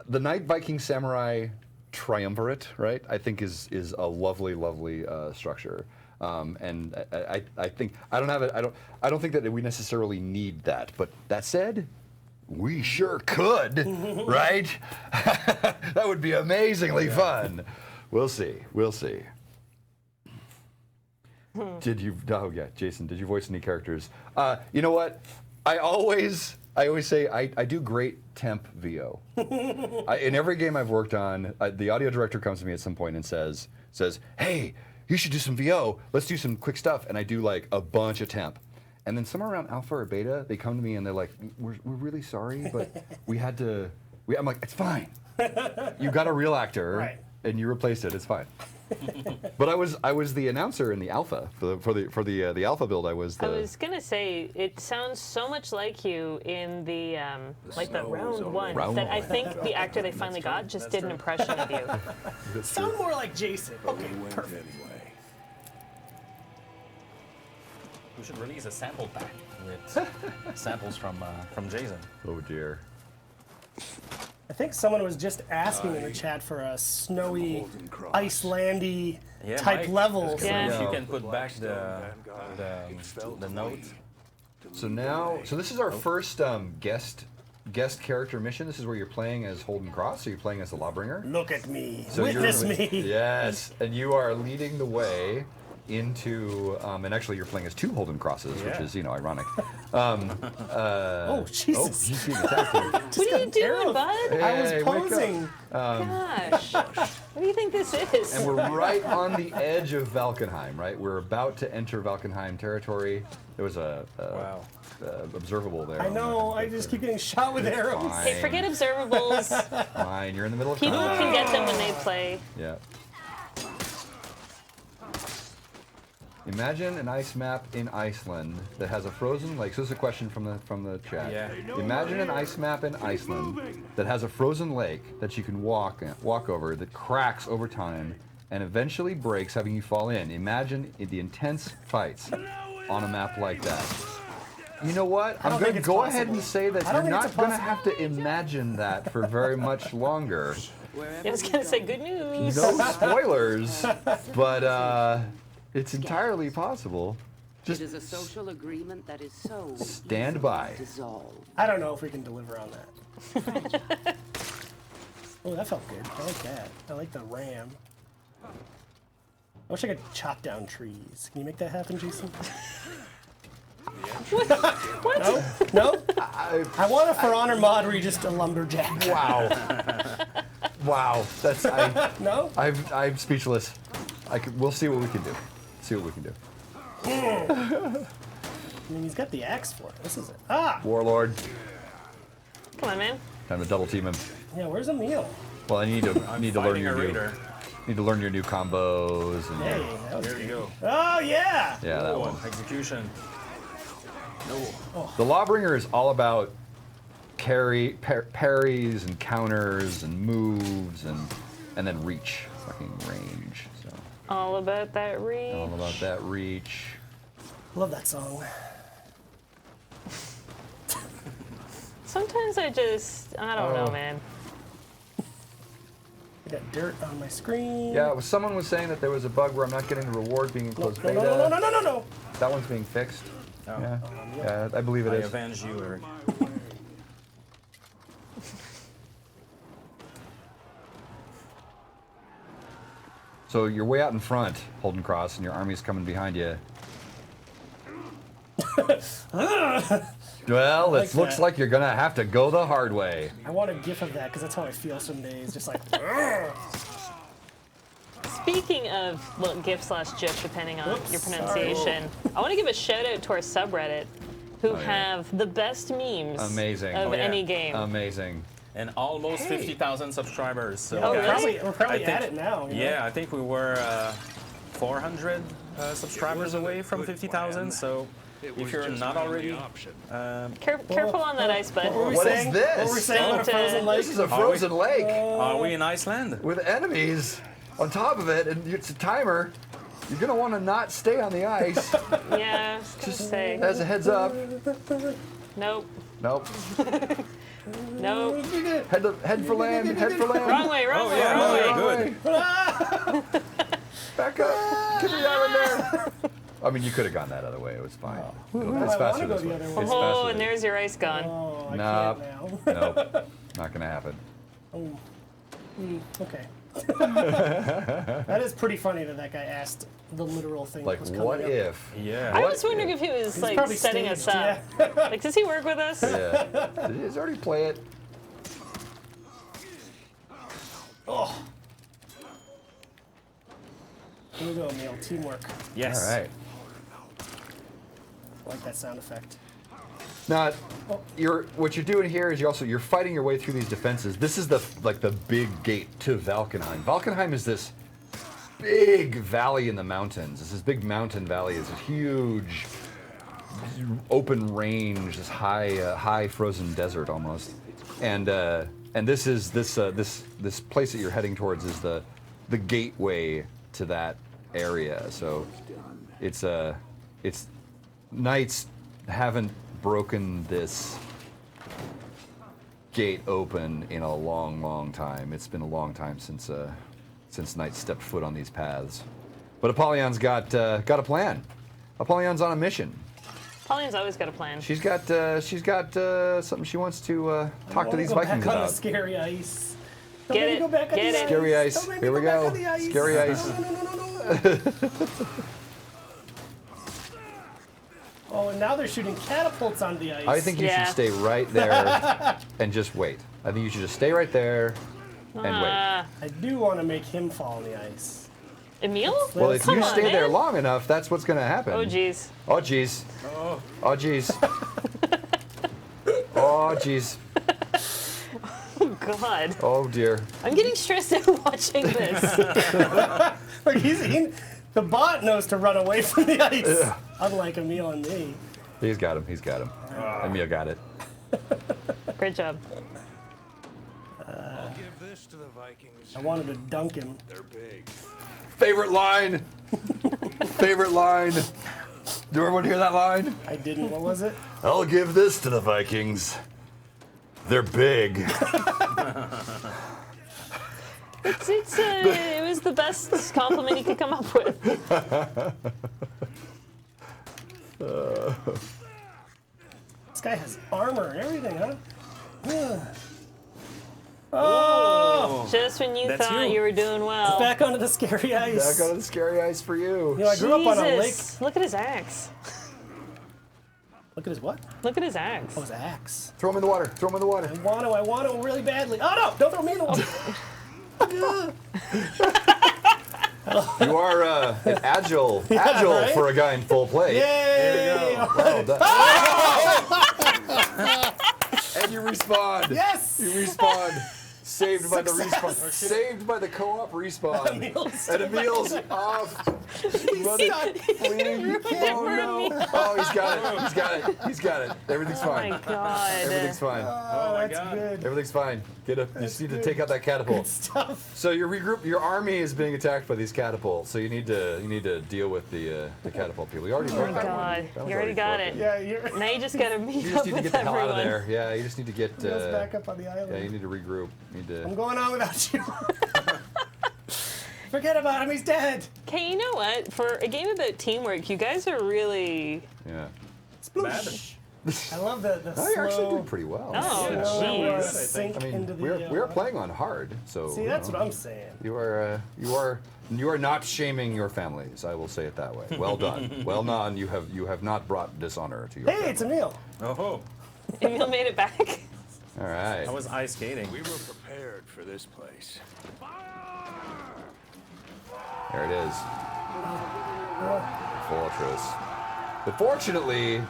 the Knight Viking Samurai Triumvirate, right? I think is a lovely, lovely structure. And I think I don't think that we necessarily need that. But that said, we sure could, right? That would be amazingly fun. We'll see. We'll see. Did you? Oh yeah, Jason. Did you voice any characters? You know what? I always say I do great temp VO. In every game I've worked on, the audio director comes to me at some point and says, "Hey, you should do some VO. Let's do some quick stuff." And I do like a bunch of temp. And then somewhere around alpha or beta, they come to me and they're like, "We're really sorry, but we had to." I'm like, "It's fine. You got a real actor, Right. and you replaced it. It's fine." But I was the announcer in the alpha for the alpha build. I was gonna say it sounds so much like you in the like the round one Round that I one. think the actor they finally got just did an impression of you. Sound more like Jason. Okay, perfect. We should release a sample pack with samples from Jason. Oh dear. I think someone was just asking in the chat for a snowy, Icelandy type Mike, levels. If you can put back the note. So now, this is our first guest character mission. This is where you're playing as Holden Cross, so you're playing as the Lawbringer. Look at me. So Witness me. Yes, and you are leading the way into, and actually you're playing as two Holden Crosses, which is, ironic. Oh, Jesus. He's being attacked here. What are you doing, bud? I was Hey, wake up. posing. Gosh, what do you think this is? And we're right on the edge of Valkenheim, right? We're about to enter Valkenheim territory. There was a observable there. I know, I just keep getting shot with arrows. Fine. Hey, forget observables. Fine, you're in the middle of People combat. can get them when they play. Yeah. Imagine an ice map in Iceland that has a frozen lake. So this is a question from the chat. Yeah. Imagine an ice map in Iceland that has a frozen lake that you can walk over that cracks over time and eventually breaks, having you fall in. Imagine the intense fights on a map like that. You know what? I'm going to go ahead and say that you're not going to have to imagine that for very much longer. I was gonna say good news. No spoilers, but it's entirely possible. It is a social agreement that is so Stand by. dissolved. I don't know if we can deliver on that. Oh, that felt good. I like that. I like the ram. I wish I could chop down trees. Can you make that happen, Jason? What? No? No? I want a For Honor mod where you're just a lumberjack. Wow. Wow. That's No? I'm speechless. We'll see what we can do. See what we can do. I mean, he's got the axe for it. This is it. Ah! Warlord. Come on, man. Time to double team him. Yeah, where's Emile? Well, I need to learn your new. Raider. Need to learn your new combos and Hey, that was There you go. Oh, yeah! yeah, that one. Execution. The Lawbringer is all about parries and counters and moves and then reach, fucking range. So All about that reach. all about that reach. Love that song. Sometimes I don't know, man. I got dirt on my screen. Yeah, someone was saying that there was a bug where I'm not getting the reward being in closed No, beta. no, no, no, no, no, no. That one's being fixed. Oh. Yeah, I believe it I is. avenge you, Eric. So you're way out in front, Holden Cross, and your army's coming behind you. Well, like it looks that. like you're gonna have to go the hard way. I want a gif of that because that's how I feel some days. Just like, Speaking of, well, GIF/GIF, depending on your pronunciation, I want to give a shout out to our subreddit, who have the best memes Amazing. of Oh, yeah. any game. Amazing. And almost Hey. 50,000 subscribers. So Oh, guys, really? we're probably I think- at it now. you know? Yeah, I think we were 400 subscribers away from 50,000. So if you're not already, Careful on that ice, bud. What were we What is saying? this? What were we saying about a Don't, frozen lake? This is a frozen lake are we in Iceland? with enemies on top of it, and it's a timer. You're gonna want to not stay on the ice. Yeah, I was gonna say. As a heads up. Nope. Nope. Nope. Head for land. Head for land. Wrong way, wrong way, wrong way. Good. Back up. Get me out of there. I mean, you could have gone that other way. It was fine. It's faster this way. It's Oh, faster. and there's your ice gone. Oh, I Nope. can't now. Nope. Not gonna happen. Okay. That is pretty funny that guy asked the literal thing. Like, that was coming what up. if? Yeah. I was wondering if he was like probably setting us staged, up. Like, does he work with us? Yeah. Did he already play it? Oh. Here we go, Emile. Teamwork. Yes. All right. I like that sound effect. Now, what you're doing here is you're fighting your way through these defenses. This is the big gate to Valkenheim. Valkenheim is this big valley in the mountains. It's this big mountain valley. It's a huge open range, this high frozen desert almost. And this is this place that you're heading towards is the gateway to that area. So it's knights haven't broken this gate open in a long time. It's been a long time since knights stepped foot on these paths. But Apollyon's got a plan. Apollyon's on a mission. Apollyon's always got a plan. She's got something she wants to talk to these Vikings back on about. the scary ice. Don't Get make me it, go back on get the it. ice. Scary ice. Don't make me Here we back go. on the ice. Scary ice. No. Oh, and now they're shooting catapults on the ice. I think you should stay right there and just wait. I think you should just stay right there and wait. I do want to make him fall on the ice. Emile? Well, if Come you on, stay there man. long enough, that's what's going to happen. Oh, jeez. Oh, jeez. Oh, jeez. Oh, jeez. Oh, God. Oh, dear. I'm getting stressed out watching this. Like the bot knows to run away from the ice, unlike Emile and me. He's got him. He's got him. Emile got it. Great job. I'll give this to the Vikings. I wanted to dunk him. They're big. Favorite line. Favorite line. Do everyone hear that line? I didn't. What was it? I'll give this to the Vikings. They're big. It was the best compliment you could come up with. This guy has armor and everything, huh? Oh! Just when you That's thought you. you were doing well. Back onto the scary ice. Back on the scary ice for you. You know, I grew up on a lake. Jesus, look at his axe. Look at his what? Look at his axe. Oh, his axe. Throw him in the water. Throw him in the water. I want to really badly. Oh no! Don't throw me in the water. You are agile right? for a guy in full play. Yay! Well done. And you respawn. Yes! You respawn. Saved by the Success. respawn. Saved by the co-op respawn. Emile's And Emile's off. Running, fleeing. Oh no. Oh, he's got it. He's got it. He's got it. Everything's Oh fine. my God. Everything's fine. Oh, that's good. Everything's fine. Get up. You just need to take out that catapult. Stuff. So your regroup. Your army is being attacked by these catapults. So you need to deal with the catapult people. You already Oh broke my that one. God. That one's You already got broken. it. Yeah, you're. Now you just gotta meet You just up need to with get the hell everyone. out of there. Yeah, you just need to get. Goes back up on the island. Yeah, you need to regroup. You need to. I'm going on without you. Forget about him. He's dead. Okay, you know what? For a game about teamwork, you guys are really. Yeah. Sploosh. I love the No, slow. you're actually doing pretty well. Oh, Yeah. jeez. Sink I mean, into the. we're playing on hard, so. See, that's what I'm saying. You are not shaming your families. I will say it that way. Well done. Well done. You have not brought dishonor to your. Hey, it's Emile. Oh, Emile made it back. All right. I was ice skating. We were prepared for this place. There it is. Fortress. But fortunately,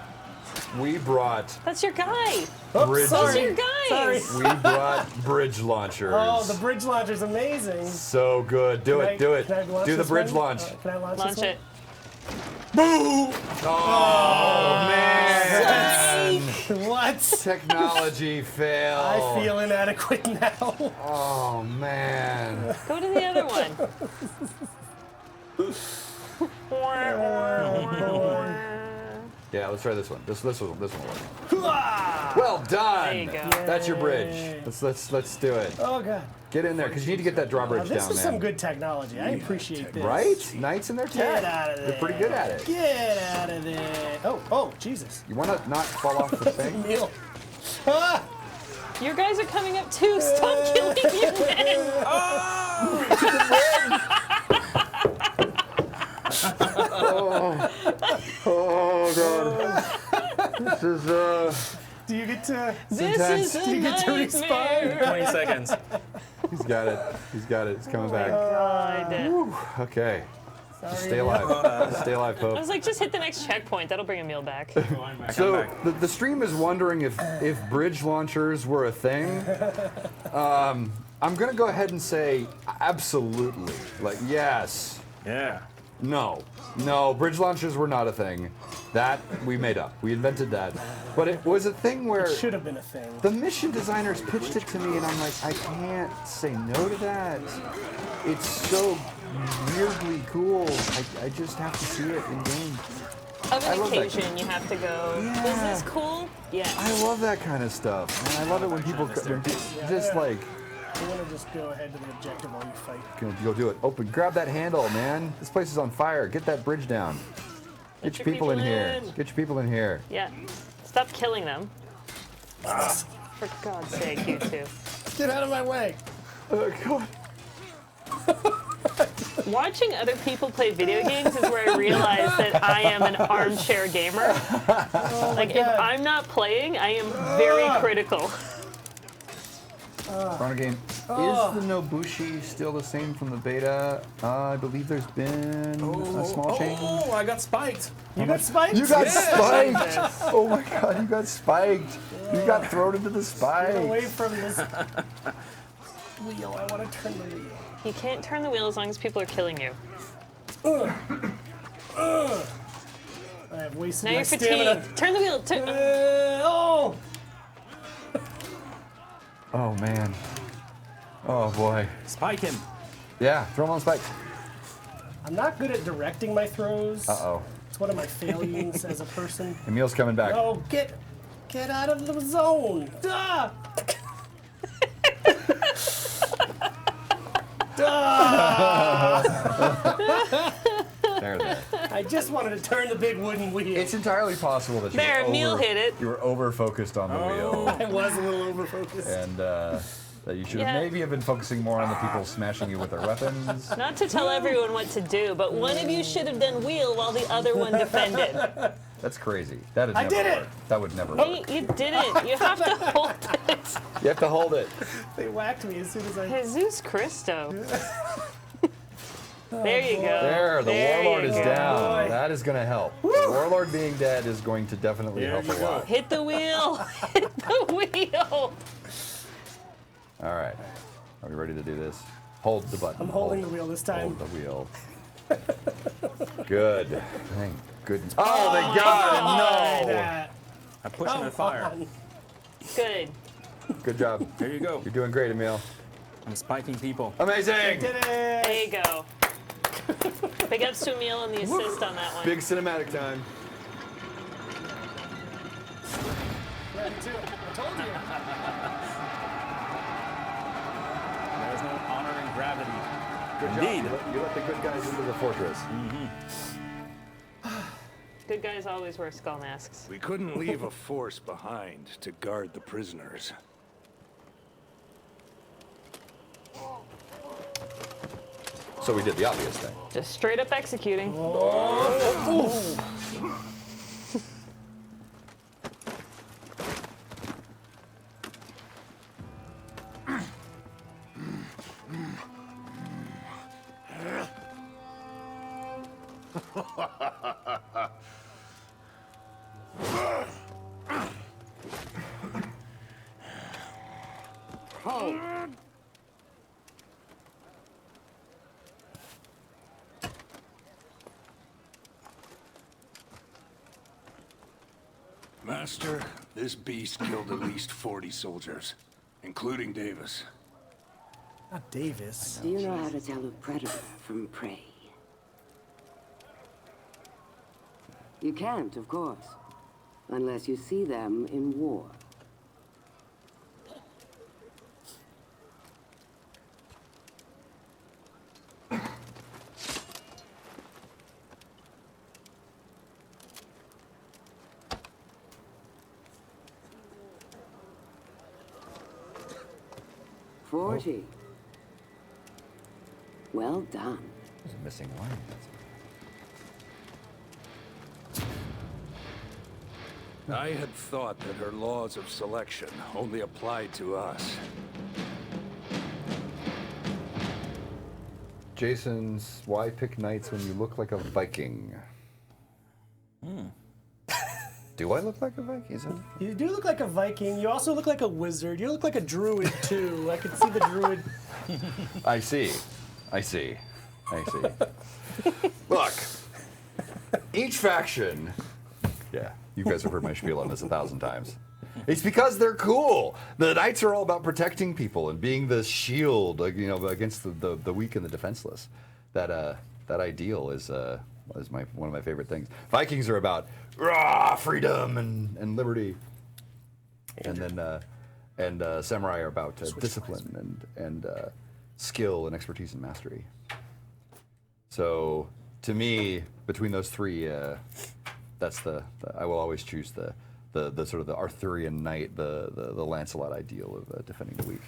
we brought That's your guy. bridge. Those are your guys. Sorry. We brought bridge launchers. Oh, the bridge launcher's amazing. So good. Do it. Do it. Can I launch Do the this bridge one? launch. Can I launch Launch this it. Oh man! What? Technology fail. I feel inadequate now. Oh man! Go to the other one. Yeah, let's try this one. This one will work. Well done. There you go. That's your bridge. Let's do it. Oh god. Get in there, because you need to get that drawbridge This down, was man. some good technology. I appreciate this. Right? Knights in their tech. Get out of there. They're pretty good at it. Get out of there. Oh, Jesus. You want to not fall off the thing? Emile. Ah! Your guys are coming up too. Stop killing your men. Oh god. This is Do you get to... This is a Do you get to respawn? nightmare. 20 seconds. He's got it. He's got it. It's coming back. God. Okay. Sorry, Stay alive. Stay alive, I Pope. was like, just hit the next checkpoint. That'll bring Emile back. So the stream is wondering if bridge launchers were a thing. I'm gonna go ahead and say absolutely. Like yes. Yeah. No. Bridge launchers were not a thing. That we made up. We invented that. But it was a thing where It should have been a thing. the mission designers pitched it to me, and I'm like, I can't say no to that. It's so weirdly cool. I just have to see it in game. Of I an love that occasion, you have to go, Yeah. is this cool? Yes. I love that kind of stuff. And I love it when people they're just like, You want to just go ahead to the objective while you fight. go do it. Open, grab that handle, man. This place is on fire. Get that bridge down. Get your people in here. Get your people in here. Yeah. Stop killing them. For God's sake, you two. Get out of my way. Oh god. Watching other people play video games is where I realize that I am an armchair gamer. Like, if I'm not playing, I am very critical. Chrono game. Is the Nobushi still the same from the beta? I believe there's been a small change. Oh, I got spiked. You got spiked? You got Yeah. spiked! Oh my god, you got spiked. You got thrown into the Get away spikes. from this wheel. I want to turn the wheel. You can't turn the wheel as long as people are killing you. I have wasted Now my you're stamina. fatigued. Turn the wheel. Oh! Oh man. Oh boy. Spike him. Yeah, throw him on spikes. I'm not good at directing my throws. Uh-oh. It's one of my failings as a person. Emile's coming back. Oh, get out of the zone. Duh! There. I just wanted to turn the big wooden wheel. It's entirely possible that There, Emile hit it. You were over focused on the wheel. I was a little over focused. And that you should have Yeah. maybe have been focusing more on the people smashing you with their weapons. Not to tell everyone what to do, but one of you should have done wheel while the other one defended. That's crazy. That would I never did it! work. That would never Hey, work. you didn't. You have to hold it. You have to hold it. They whacked me as soon as I. Jesus Christo. There you go. There, the Warlord you is go. down. That is going to help. The Warlord being dead is going to definitely help a lot. Hit the wheel. Hit the wheel. All right. Are we ready to do this? Hold the button. I'm holding the wheel this time. Hold the wheel. Good. Thank goodness. Oh, thank God. No. I pushed him in fire. Good. Good job. There you go. You're doing great, Emile. I'm spiking people. Amazing. Did it! There you go. Big ups to Emile on the assist on that one. Big cinematic time. Yeah, me too. I told you. There's no honor in gravity. Good Indeed. job. You let the good guys into the fortress. Good guys always wear skull masks. We couldn't leave a force behind to guard the prisoners. So we did the obvious thing. Just straight up executing. Master, this beast killed at least 40 soldiers, including Davis. Not Davis. Do you know how to tell a predator from prey? You can't, of course. unless you see them in war. Oh. 40. Well done. There's a missing line. I had thought that her laws of selection only applied to us. Jason's why pick knights when you look like a Viking? Do I look like a Viking? Is it? You do look like a Viking. You also look like a wizard. You look like a druid too. I could see the druid. I see. I see. I see. Look, each faction. Yeah, you guys have heard my spiel on this 1,000 times. It's because they're cool. The knights are all about protecting people and being the shield, you know, against the weak and the defenseless. That ideal is one of my favorite things. Vikings are about freedom and liberty, and then samurai are about discipline and skill and expertise and mastery. So to me, between those three, that's I will always choose the sort of the Arthurian knight, the Lancelot ideal of defending the weak.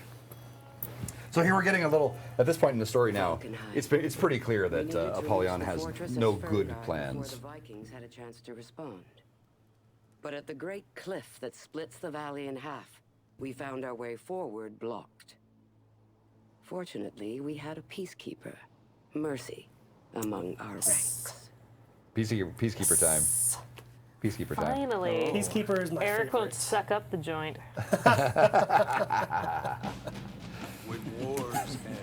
So here we're getting a little, at this point in the story now, it's pretty clear that Apollyon has no good plans. Before the Vikings had a chance to respond. But at the great cliff that splits the valley in half, we found our way forward blocked. Fortunately, we had a peacekeeper, Mercy, among our ranks. Peacekeeper time. Peacekeeper time. Finally. Peacekeeper is my Eric favorite. won't suck up the joint. When wars end,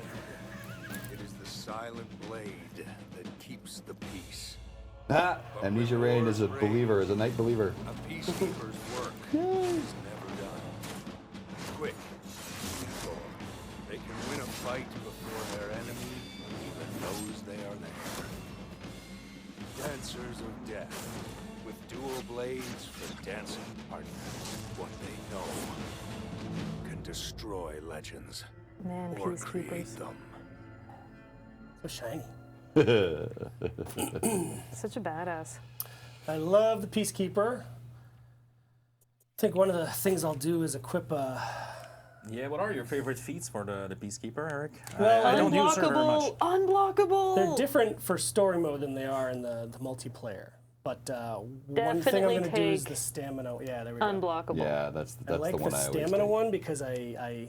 it is the silent blade that keeps the peace. Amnesia Rain is a believer, is a knight believer. A peacekeeper's work is never done. Quick, simple. They can win a fight before their enemy even knows they are there. Dancers of death, with dual blades for dancing partners. What they know can destroy legends. Man, Or create peacekeepers. them. So shiny. Such a badass. I love the peacekeeper. I think one of the things I'll do is equip a. Yeah, what are your favorite feats for the Peacekeeper, Eric? Well, I don't use her very much. Unblockable! They're different for story mode than they are in the multiplayer. But one thing I'm Definitely going to do is take the stamina. Yeah, there we go. Unblockable. Yeah, that's I like the one the I always stamina take. one because Yeah.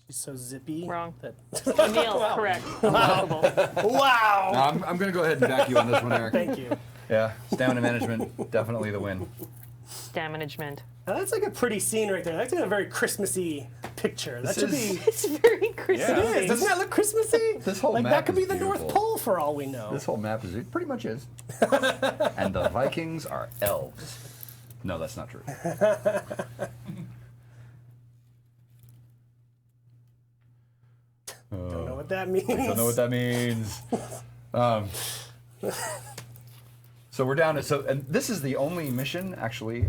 she's so zippy. Wrong. That Emile, correct. Unblockable. wow. No, I'm going to go ahead and back you on this one, Eric. Thank you. Yeah, stamina management, definitely the win. Stamina-gement. Now, that's like a pretty scene right there. That's a very Christmassy picture. That should be. It's very Christmassy. It is. Doesn't that look Christmassy? This whole like map that could be is the beautiful. North Pole for all we know. This whole map is, it pretty much is. And the Vikings are elves. No, that's not true. Don't know what that means. I don't know what that means. So we're down to, and this is the only mission actually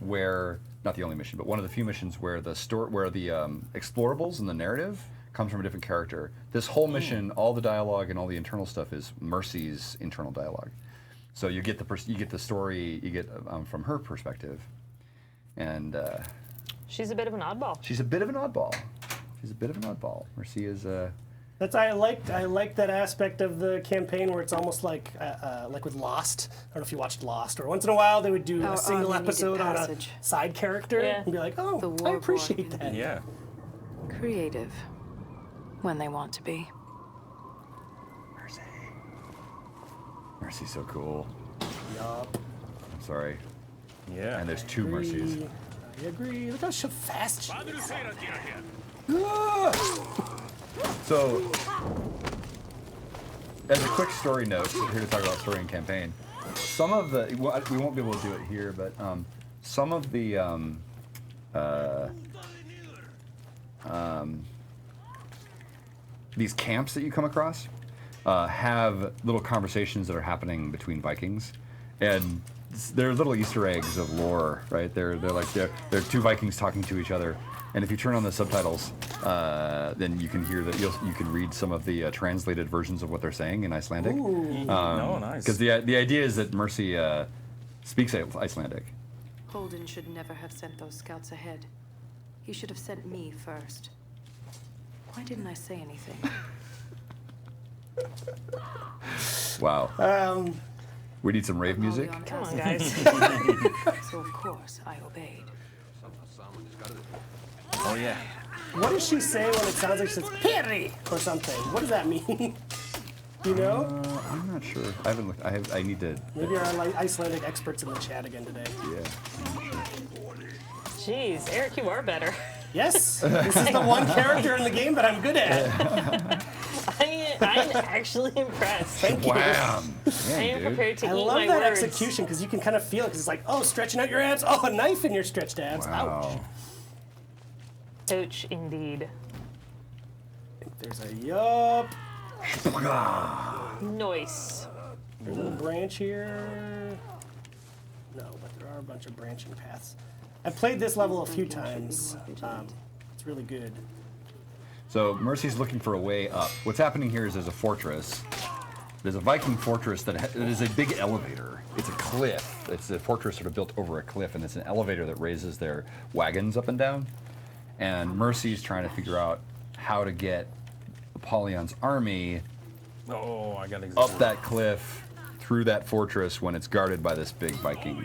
where, not the only mission, but one of the few missions where the explorables and the narrative comes from a different character. This whole mission, all the dialogue and all the internal stuff is Mercy's internal dialogue. So you get the story you get from her perspective, and She's a bit of an oddball. she's a bit of an oddball. She's a bit of an oddball. Mercy is. That's I like that aspect of the campaign where it's almost like with Lost. I don't know if you watched Lost, or once in a while they would do Our a single army needed episode on a passage. side character Yeah. and be like, oh, The I war appreciate board that. Yeah. Creative. When they want to be. Mercy. Mercy's so cool. Yup. I'm sorry. Yeah. And there's two Mercies. I agree. Look how fast she is. So, as a quick story note, we're here to talk about story and campaign. Some of the, we won't be able to do it here, but some of the these camps that you come across have little conversations that are happening between Vikings, and they're little Easter eggs of lore, right? They're two Vikings talking to each other, and if you turn on the subtitles, then you can hear that you can read some of the translated versions of what they're saying in Icelandic. Oh, nice. Because the idea is that Mercy speaks Icelandic. Holden should never have sent those scouts ahead. He should have sent me first. Why didn't I say anything? Wow. We need some rave music. Come on, guys. So of course I obeyed. Oh yeah. What does she say when it sounds like she says "Perry" or something? What does that mean? You know? I'm not sure. I haven't looked. I need to. Maybe our Icelandic experts in the chat again today. Yeah. Jeez, Eric, you are better. Yes, this is the one character in the game that I'm good at. I'm actually impressed. Thank you. Wow. I am prepared to I eat love my that words. execution because you can kind of feel it because it's like, oh, stretching out your abs. Oh, a knife in your stretched abs. Wow. Ouch. Ouch, indeed. I think there's a yup. Nice. There's a little branch here. No, but there are a bunch of branching paths. I've played this level a few times. It's really good. So Mercy's looking for a way up. What's happening here is there's a fortress. There's a Viking fortress that is a big elevator. It's a cliff. It's a fortress sort of built over a cliff, and it's an elevator that raises their wagons up and down. And Mercy's trying to figure out how to get Apollyon's army up that cliff through that fortress when it's guarded by this big Viking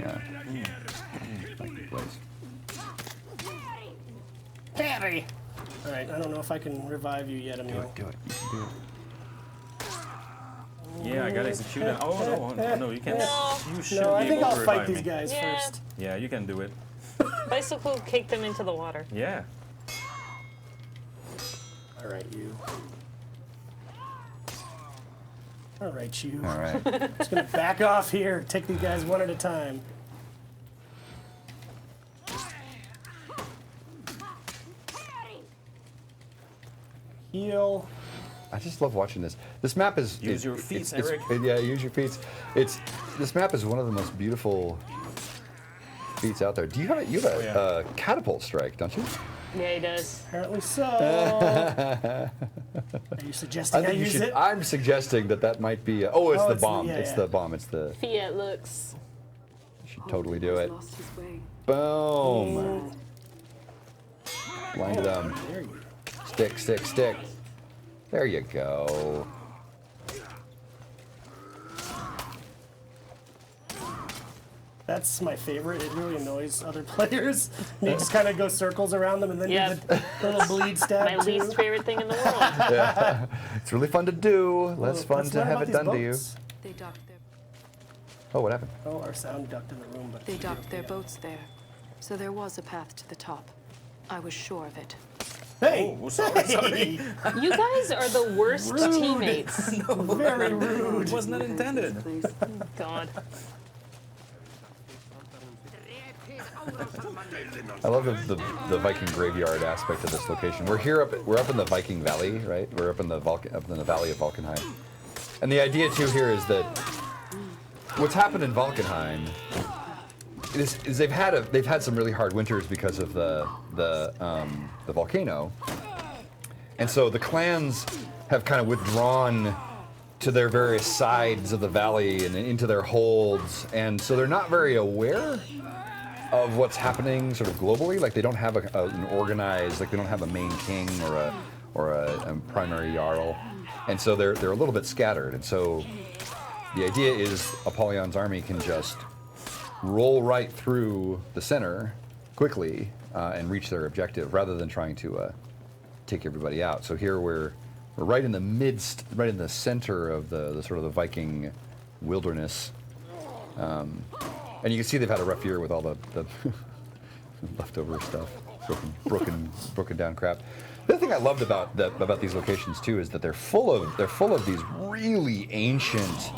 place. Perry! Alright, I don't know if I can revive you yet, Emile. Do it. You can do it. Yeah, I gotta execute it. Oh, no, you can't. No. You should No, I be think able I'll to fight revive these me. guys Yeah. first. Yeah, you can do it. Bicycle kick them into the water. Yeah. Alright, you. Alright, you. All right. Just gonna back off here, take these guys one at a time. Heal. I just love watching this. This map is Use your feet, it's- Eric. yeah, use your feet. This map is one of the most beautiful feats out there. Do you have a catapult strike, don't you? Yeah, he does. Apparently so. Are you suggesting I think you use should. it? I'm suggesting that might be. It's the it's the- bomb. yeah, It's yeah. the bomb. It's the. Fiat looks. You should totally do it. Lost his way. Boom. Blind them. There you go. Stick. There you go. That's my favorite. It really annoys other players. And you just kind of go circles around them and then Yep. do the little bleed stab. My least too. favorite thing in the world. It's really fun to do. Less fun Let's to learn have about it these done to you. boats. They docked their Oh, what happened? Oh, our sound ducked in the room, but They docked their boats there, so there was a path to the top. I was sure of it. hey, Oh, sorry. You guys are the worst Rude. teammates. very rude. It was not intended. Please. God. I love the Viking graveyard aspect of this location. We're up in the Viking Valley, right? We're up in the Valley of Valkenheim. And the idea too here is that what's happened in Valkenheim is they've had some really hard winters because of the volcano. And so the clans have kind of withdrawn to their various sides of the valley and into their holds, and so they're not very aware of what's happening sort of globally. Like they don't have an organized, like they don't have a main king or a primary jarl, and so they're a little bit scattered. And so the idea is Apollyon's army can just roll right through the center quickly and reach their objective rather than trying to take everybody out. So here we're right in the midst, right in the center of the sort of the Viking wilderness. And you can see they've had a rough year with all the leftover stuff, broken down crap. The other thing I loved about these locations too is that they're full of these really ancient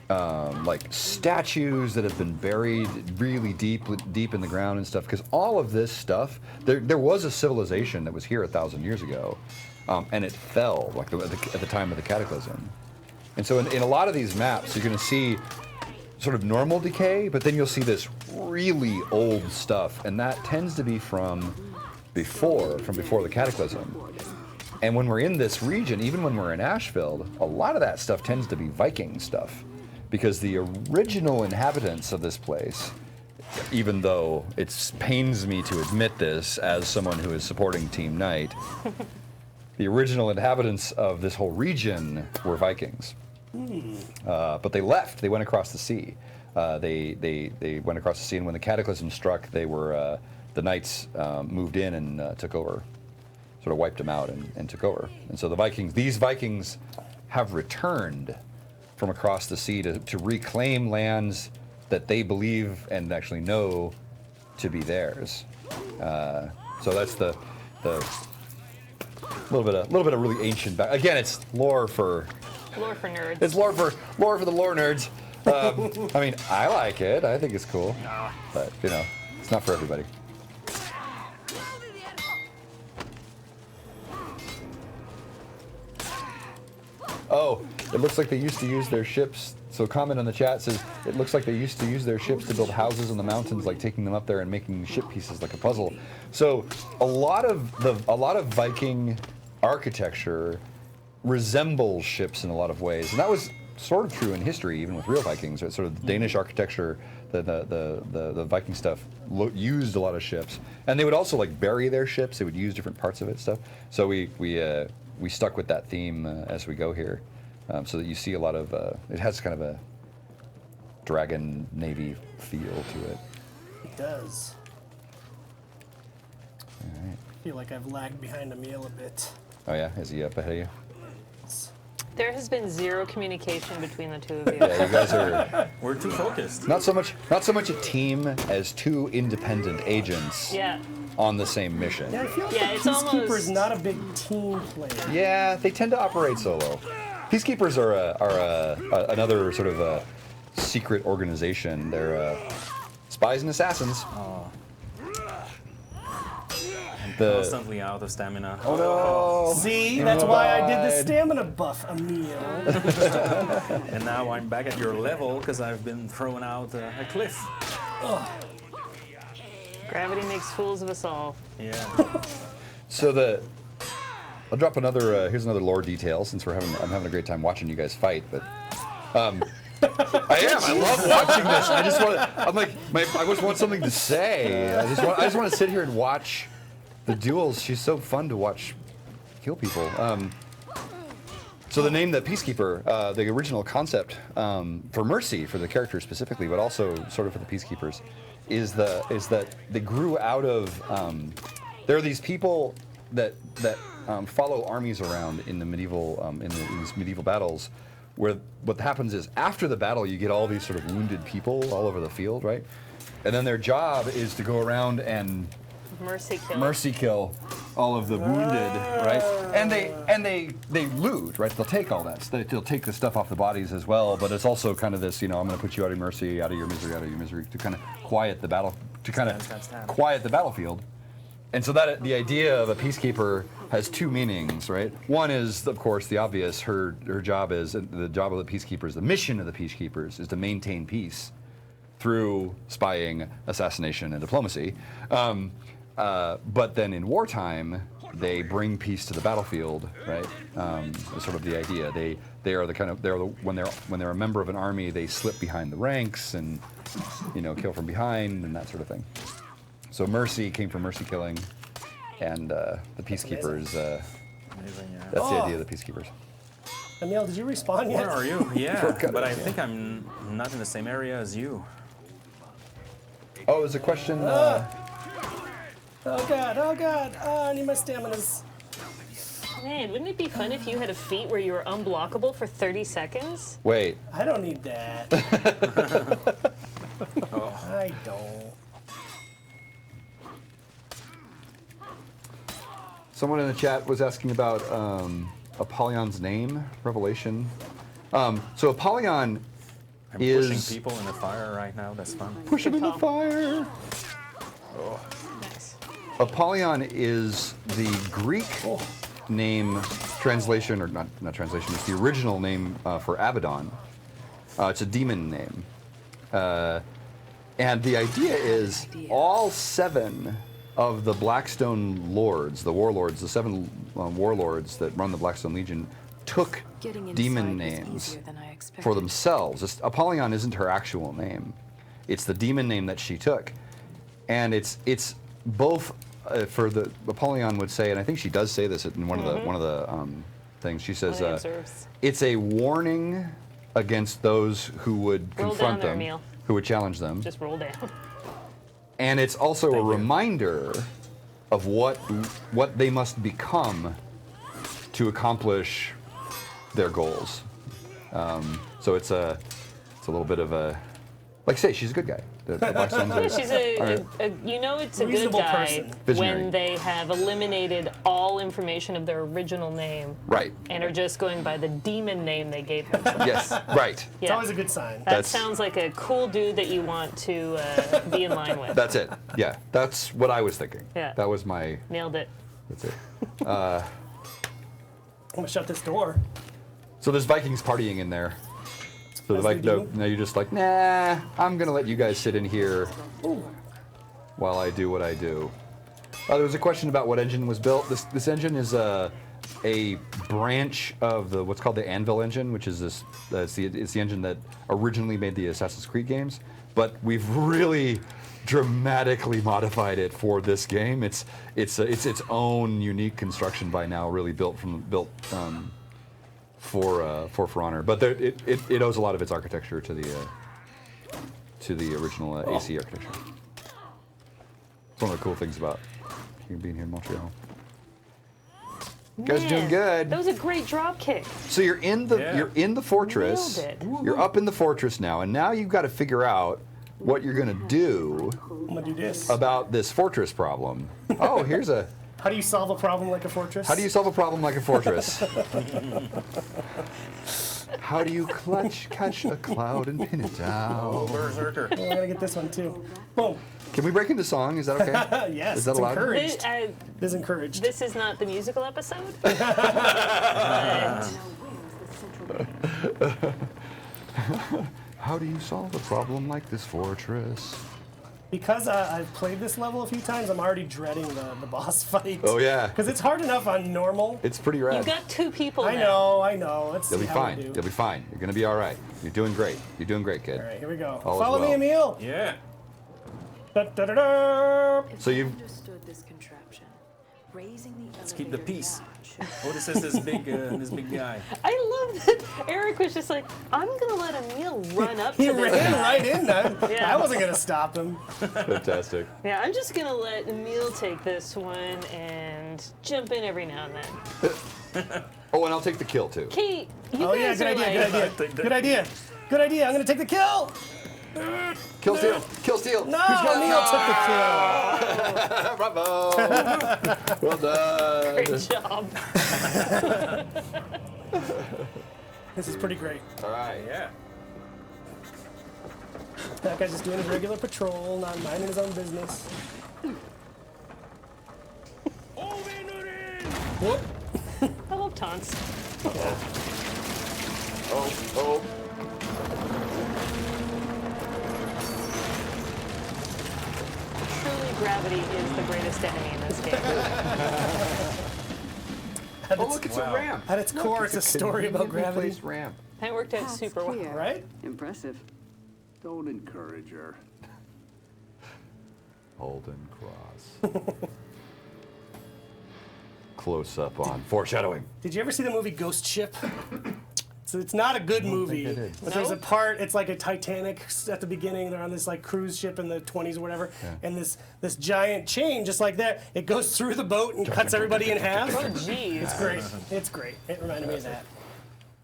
like statues that have been buried really deep in the ground and stuff. Because all of this stuff, there was a civilization that was here 1,000 years ago, and it fell like at the time of the Cataclysm. And so in a lot of these maps, you're going to see sort of normal decay, but then you'll see this really old stuff, and that tends to be from before the Cataclysm. And when we're in this region, even when we're in Ashfield, a lot of that stuff tends to be Viking stuff, because the original inhabitants of this place, even though it pains me to admit this as someone who is supporting Team Knight, the original inhabitants of this whole region were Vikings. But they left. They went across the sea. They went across the sea, and when the Cataclysm struck, they were the Knights moved in and took over, sort of wiped them out and took over. And so these Vikings have returned from across the sea to reclaim lands that they believe and actually know to be theirs. So that's the little bit of really ancient again, it's lore for nerds. It's lore for the lore nerds. I mean, I like it. I think it's cool. But you know, it's not for everybody. Oh, it looks like they used to use their ships. So a comment on the chat says, it looks like they used to use their ships to build houses in the mountains, like taking them up there and making ship pieces like a puzzle. So a lot of Viking architecture resembles ships in a lot of ways. And that was sort of true in history, even with real Vikings. Right? Sort of the Danish architecture, the Viking stuff used a lot of ships. And they would also like bury their ships. They would use different parts of it stuff. So we stuck with that theme as we go here. So that you see a lot of, it has kind of a Dragon Navy feel to it. It does. All right. I feel like I've lagged behind Emile a bit. Oh yeah, is he up ahead of you? There has been zero communication between the two of you. Yeah, you guys are. We're too focused. Not so much a team as two independent agents. Yeah. On the same mission. Yeah, I feel like the Peacekeeper's not a big team player. Yeah, they tend to operate solo. Peacekeepers are another sort of secret organization. They're spies and assassins. Oh. Constantly out of stamina. Oh no! See, that's why I did the stamina buff, Emile. And now I'm back at your level because I've been thrown out a cliff. Ugh. Gravity makes fools of us all. Yeah. So I'll drop another. Here's another lore detail since I'm having a great time watching you guys fight, but. I am. I love watching this. I just want. I just want something to say. I just want to sit here and watch the duels. She's so fun to watch kill people. So the name, the Peacekeeper, the original concept for Mercy, for the character specifically, but also sort of for the Peacekeepers, is that they grew out of. There are these people that follow armies around in the medieval in these medieval battles, where what happens is after the battle you get all these sort of wounded people all over the field, right? And then their job is to go around and mercy kill all of the wounded, right? And they loot, right? They'll take all that. They'll take the stuff off the bodies as well. But it's also kind of this, I'm going to put you out of mercy, out of your misery, to kind of quiet the battle, quiet the battlefield. And so that the idea of a peacekeeper has two meanings, right? One is, of course, the obvious. Her job is the job of the peacekeepers. The mission of the peacekeepers is to maintain peace through spying, assassination, and diplomacy. But then in wartime, they bring peace to the battlefield, right? Is sort of the idea. They are the kind of when they're a member of an army, they slip behind the ranks and kill from behind and that sort of thing. So mercy came from mercy killing, and the peacekeepers. That's the idea of the peacekeepers. Emile, did you respawn yet? Where are you? Yeah, but I think I'm not in the same area as you. Oh, there's a question. Oh god, I need my staminas. Man, wouldn't it be fun if you had a feat where you were unblockable for 30 seconds? Wait. I don't need that. I don't. Someone in the chat was asking about Apollyon's name, Revelation. So Apollyon is pushing people in the fire right now. That's fun. Push them in the fire. Oh. Nice. Apollyon is the Greek name translation, or not translation. It's the original name for Abaddon. It's a demon name. And the idea is all 7 of the Blackstone lords, the warlords, the 7 warlords that run the Blackstone Legion, took demon names for themselves. Apollyon isn't her actual name. It's the demon name that she took. And it's both for the Apollyon would say, and I think she does say this in one of the things. She says it's a warning against those who would confront them, Emile. who would challenge them. Just roll down. And it's also a reminder of what they must become to accomplish their goals. So it's a little bit of a, like I say, she's a good guy. The Blackstones She's it's a good reasonable guy person. Visionary. when they have eliminated all information of their original name. Right. And are just going by the demon name they gave themselves. Yes, right. It's always a good sign. That sounds like a cool dude that you want to be in line with. That's it. Yeah, that's what I was thinking. Yeah. That was my. Nailed it. That's it. I'm gonna shut this door. So there's Vikings partying in there. So As they're like, they no, do. now you're just like, nah, I'm gonna let you guys sit in here while I do what I do. There was a question about what engine was built. This engine is a branch of what's called the Anvil engine, which is it's the engine that originally made the Assassin's Creed games, but we've really dramatically modified it for this game. It's its own unique construction by now, really built for Honor, but it owes a lot of its architecture to the original AC architecture. It's one of the cool things about being here in Montreal. You guys are doing Man, good. That was a great drop kick. So you're in the fortress. Nailed it. You're up in the fortress now, and now you've got to figure out what you're gonna do I'm gonna do this. about this fortress problem. Oh, here's a. How do you solve a problem like a fortress? How do you solve a problem like a fortress? How do you catch a cloud and pin it down? Oh, Berserker. I'm gonna get this one too. Boom. Can we break into song? Is that okay? Yes, Is that it's allowed? encouraged. It is encouraged. This is not the musical episode. How do you solve a problem like this fortress? Because I've played this level a few times, I'm already dreading the boss fight. Oh yeah. Because it's hard enough on normal. It's pretty rad. You've got 2 people I now. know. Let's You'll see be how fine. we do. You'll be fine. You're gonna be all right. You're doing great. You're doing great, kid. All right, here we go. All is Follow me, well. Emile. Yeah. Da-da-da-da. So you. Understood this contraption. Raising the Let's keep the elevator peace. latch. Oh, this is this big guy. I love that Eric was just like, I'm going to let Emile run up to He this ran guy. right in there. Yeah. I wasn't gonna stop him. Fantastic. Yeah, I'm just going to let Emile take this one and jump in every now and then. Oh, and I'll take the kill too. Kate, you Oh yeah, guys good are idea. like, Good idea. Good idea. I'm gonna take the kill. Kill steal. Kill steal. No, Emile took the kill. Bravo. Well done. great job. This is pretty great. All right. Yeah. That guy's just doing his regular patrol, not minding his own business. Whoop. I love taunts. Oh. Truly, gravity is the greatest enemy in this game. Oh, look, it's a ramp. At its core, it's a story about gravity. Placed ramp. That worked out Path's super well. clear. Right? Impressive. Don't encourage her. Holden Cross. Close up on foreshadowing. Did you ever see the movie Ghost Ship? So it's not a good movie, I did. but there's a Nope. part. It's like a Titanic at the beginning. They're on this like cruise ship in the 20s or whatever, and this giant chain, just like that, it goes through the boat and cuts everybody in half. Oh, jeez. It's great. It's great. It reminded me of that.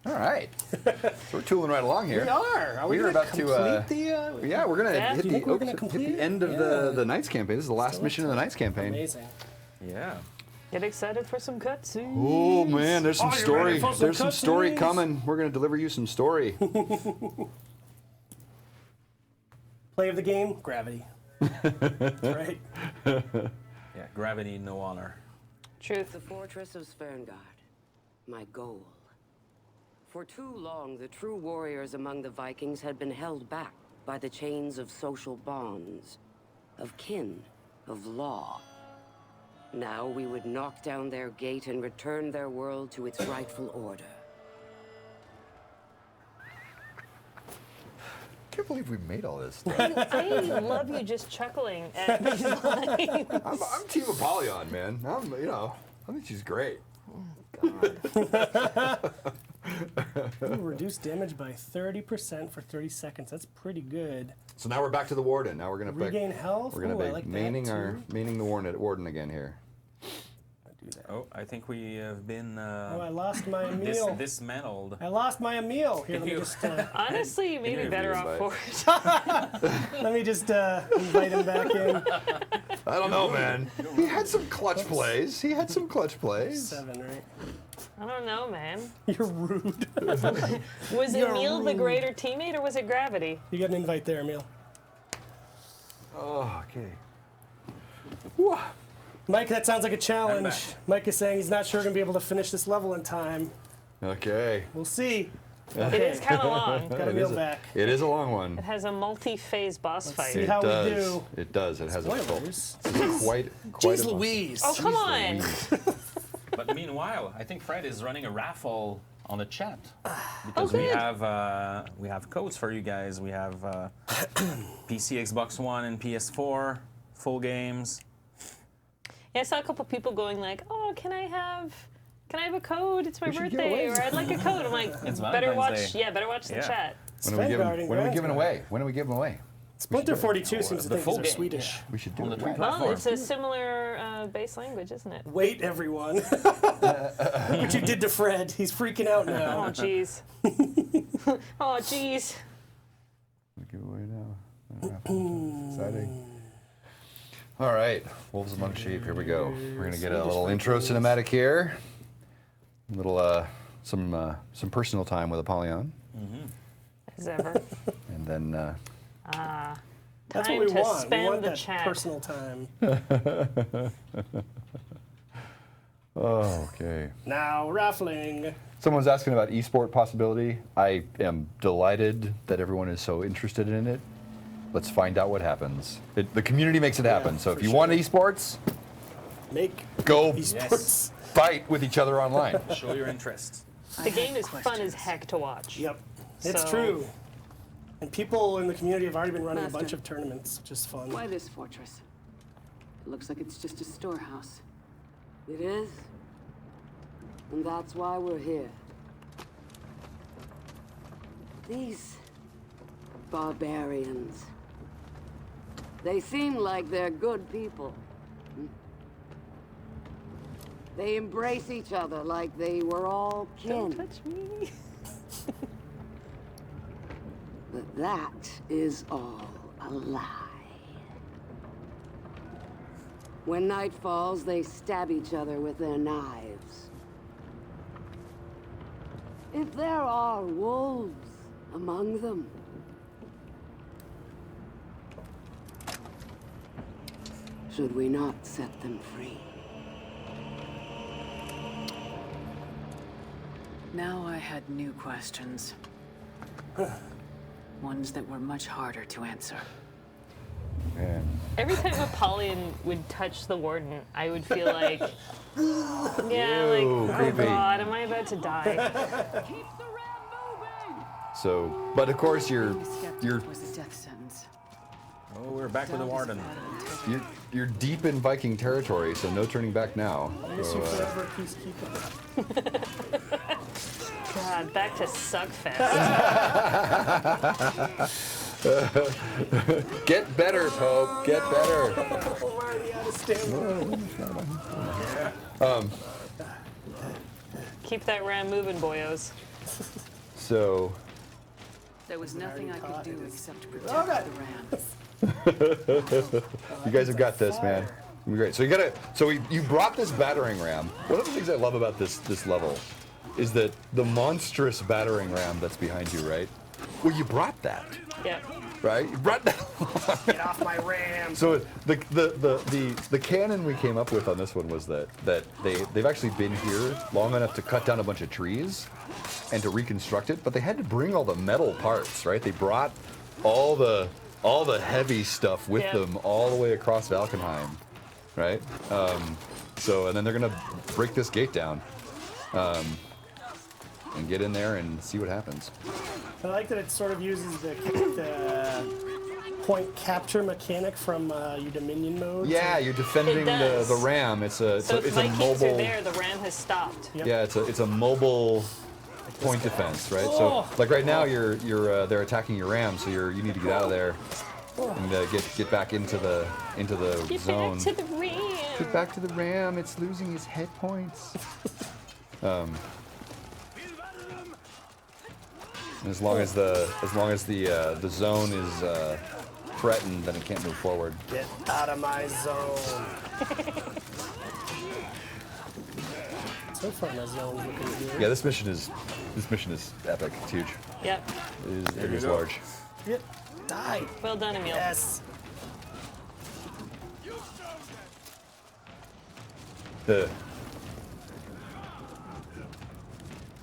All right. So we're tooling right along here. We are. Are we We're gonna about to. complete the? Yeah, we're gonna Yeah. hit Do you think we're gonna hit complete the it? end of Yeah. the Knights campaign. This is the last Still mission of the Knights campaign. Amazing. Yeah. Get excited for some cutscenes. Oh man, there's some Are you story. ready for some There's some story cutscenes? coming. We're gonna deliver you some story. Play of the game, gravity. Right. Yeah. Gravity, no honor. Truth. The fortress of Sverngard, my goal. For too long, the true warriors among the Vikings had been held back by the chains of social bonds, of kin, of law. Now we would knock down their gate and return their world to its rightful order. I can't believe we made all this stuff. I love you just chuckling at these lines. I'm Team Apollyon, man. I think she's great. Ooh, reduce damage by 30% for 30 seconds. That's pretty good. So now we're back to the Warden. Now we're gonna regain health. We're gonna Ooh, I be like maining the Warden again here. Oh, I think we have been I lost my Emile. dismantled. I lost my Emile. Here, let me just. Honestly, maybe better off for it. Let me just invite him back in. I don't know, man. He had some clutch plays. 7, right? I don't know, man. You're rude. Was You're Emile the rude. greater teammate, or was it gravity? You got an invite there, Emile. Oh, okay. Mike, that sounds like a I'm challenge. back. Mike is saying he's not sure going to be able to finish this level in time. Okay. We'll see. It is kind of long. Got Emile back. It is a long one. It has a multi-phase boss fight. see how we do. It does. It has a full. Spoilers. It's quite Jeez a Louise. Oh, come on. But meanwhile, I think Fred is running a raffle on the chat Oh, because good. we have codes for you guys. We have PC, Xbox One, and PS4 full games. Yeah, I saw a couple people going like, "Oh, can I have a code? It's my We should give birthday, away. or I'd like a code." I'm like, It's better Valentine's watch. Day. Yeah, better watch the Yeah. chat. When are we Vanguard giving? When are we giving Grandma. away? When are we giving away? Splinter 42 seems to the think full these are game. Swedish. We should do On it. the right. Well, it's a similar base language, isn't it? Wait, everyone. What you did to Fred. He's freaking out Oh, now. jeez. Oh, jeez. We give away now. Exciting. All right, Wolves Among Sheep. Here we go. We're gonna get a little intro cinematic here. A little some personal time with Apollyon, As ever. and then That's Time what we to want. We spend want the that chat. personal time. oh, okay. Now, raffling. Someone's asking about esport possibility. I am delighted that everyone is so interested in it. Let's find out what happens. The community makes it happen. So if you want esports, Make go esports. fight with each other online. Show your interest. The game is fun as heck to watch. Yep. It's So- true. And people in the community have already been running Master. a bunch of tournaments, which is fun. Why this fortress? It looks like it's just a storehouse. It is. And that's why we're here. These barbarians. They seem like they're good people. They embrace each other like they were all kin. Don't touch me. But that is all a lie. When night falls, they stab each other with their knives. If there are wolves among them, should we not set them free? Now I had new questions. Ones that were much harder to answer. Man. Every time Apollyon would touch the warden, I would feel like, yeah, like, oh creepy. god, am I about to die? So, but of course you're Skeptic was a death sentence. Oh, we're back with the Doubt is warden. bad integrity. you're deep in Viking territory, so no turning back now. I guess So, you're forever peacekeeper. God, back to Suckfest. get better, Pope. Get better. We're already out of stamina. Keep that ram moving, boyos. So, There was nothing I could do except protect God. the ram. you guys have got this, man. It'll be great. So you brought this battering ram. One of the things I love about this level is that the monstrous battering ram that's behind you, right? Well, you brought that, Yeah. right? You brought that. Get off my ram. So the canon we came up with on this one was that they've actually been here long enough to cut down a bunch of trees and to reconstruct it, but they had to bring all the metal parts, right? They brought all the heavy stuff with them all the way across Valkenheim, right? So and then they're gonna break this gate down, and get in there and see what happens. I like that it sort of uses the point capture mechanic from your Dominion mode. Yeah, you're defending the ram. It's a So if it's a Vikings mobile. are there, the ram has stopped. Yep. Yeah, it's a mobile point defense, right? So like right now you're they're attacking your ram, so you need to get out of there and get back into the zone. Get back to the ram. Get back to the ram. It's losing its hit points. As long as the zone is threatened, then it can't move forward. Get out of my zone. So far, my zone's looking good. Yeah, this mission is epic. It's huge. Yep. It is large. Yep. Die. Well done, Emile. Yes.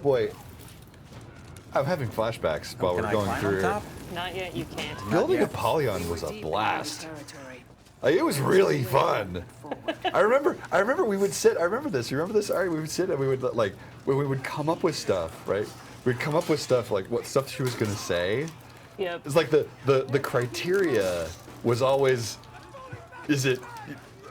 Boy, I'm having flashbacks while we're going through here. Not yet, you can't. Building Apollyon was a blast. Like, it was really fun. I remember we would sit. I remember this. You remember this? Ari? We would sit and we would we would come up with stuff, right? We'd come up with stuff like what stuff she was gonna say. Yep. It's like the criteria was always, is it?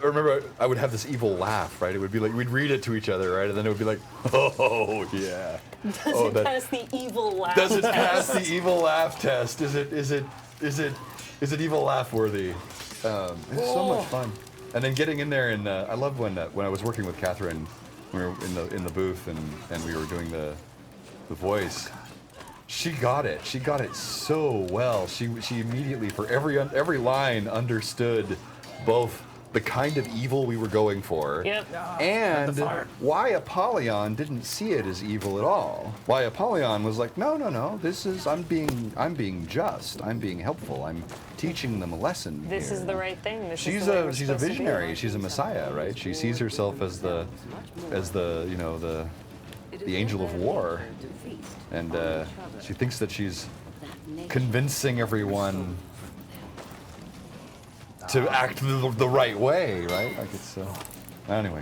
I remember I would have this evil laugh, right? It would be like we'd read it to each other, right? And then it would be like, oh yeah. Does it pass the evil laugh Does it test? pass the evil laugh test? Is it evil laugh worthy? It's so much fun. And then getting in there and I love when I was working with Catherine, we were in the booth and we were doing the voice. She got it. She got it so well. She immediately for every line understood both the kind of evil we were going for, and why Apollyon didn't see it as evil at all. Why Apollyon was like, no, this is I'm being just. I'm being helpful. I'm teaching them a lesson. This here. is the right thing. She's a visionary. She's a messiah, right? She sees herself as the angel of war, and she thinks that she's convincing everyone to act the right way, right? Like it's anyway.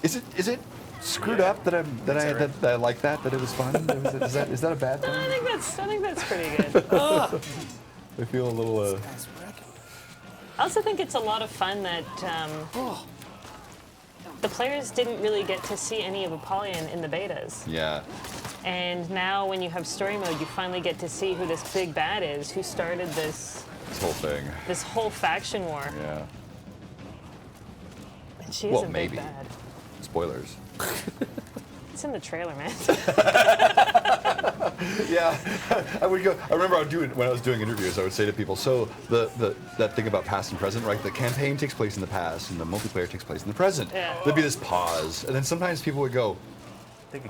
Is it screwed up that I like that it was fun? Is that a bad thing? I think that's pretty good. I feel a little. I also think it's a lot of fun that the players didn't really get to see any of Apollyon in the betas. Yeah. And now when you have story mode, you finally get to see who this big bad is, who started this whole thing. This whole faction war. Yeah. And she is a big bad. Spoilers. It's in the trailer, man. Yeah, I would go. I remember when I was doing interviews, I would say to people, so that thing about past and present, right? The campaign takes place in the past, and the multiplayer takes place in the present. Yeah. There'd be this pause, and then sometimes people would go,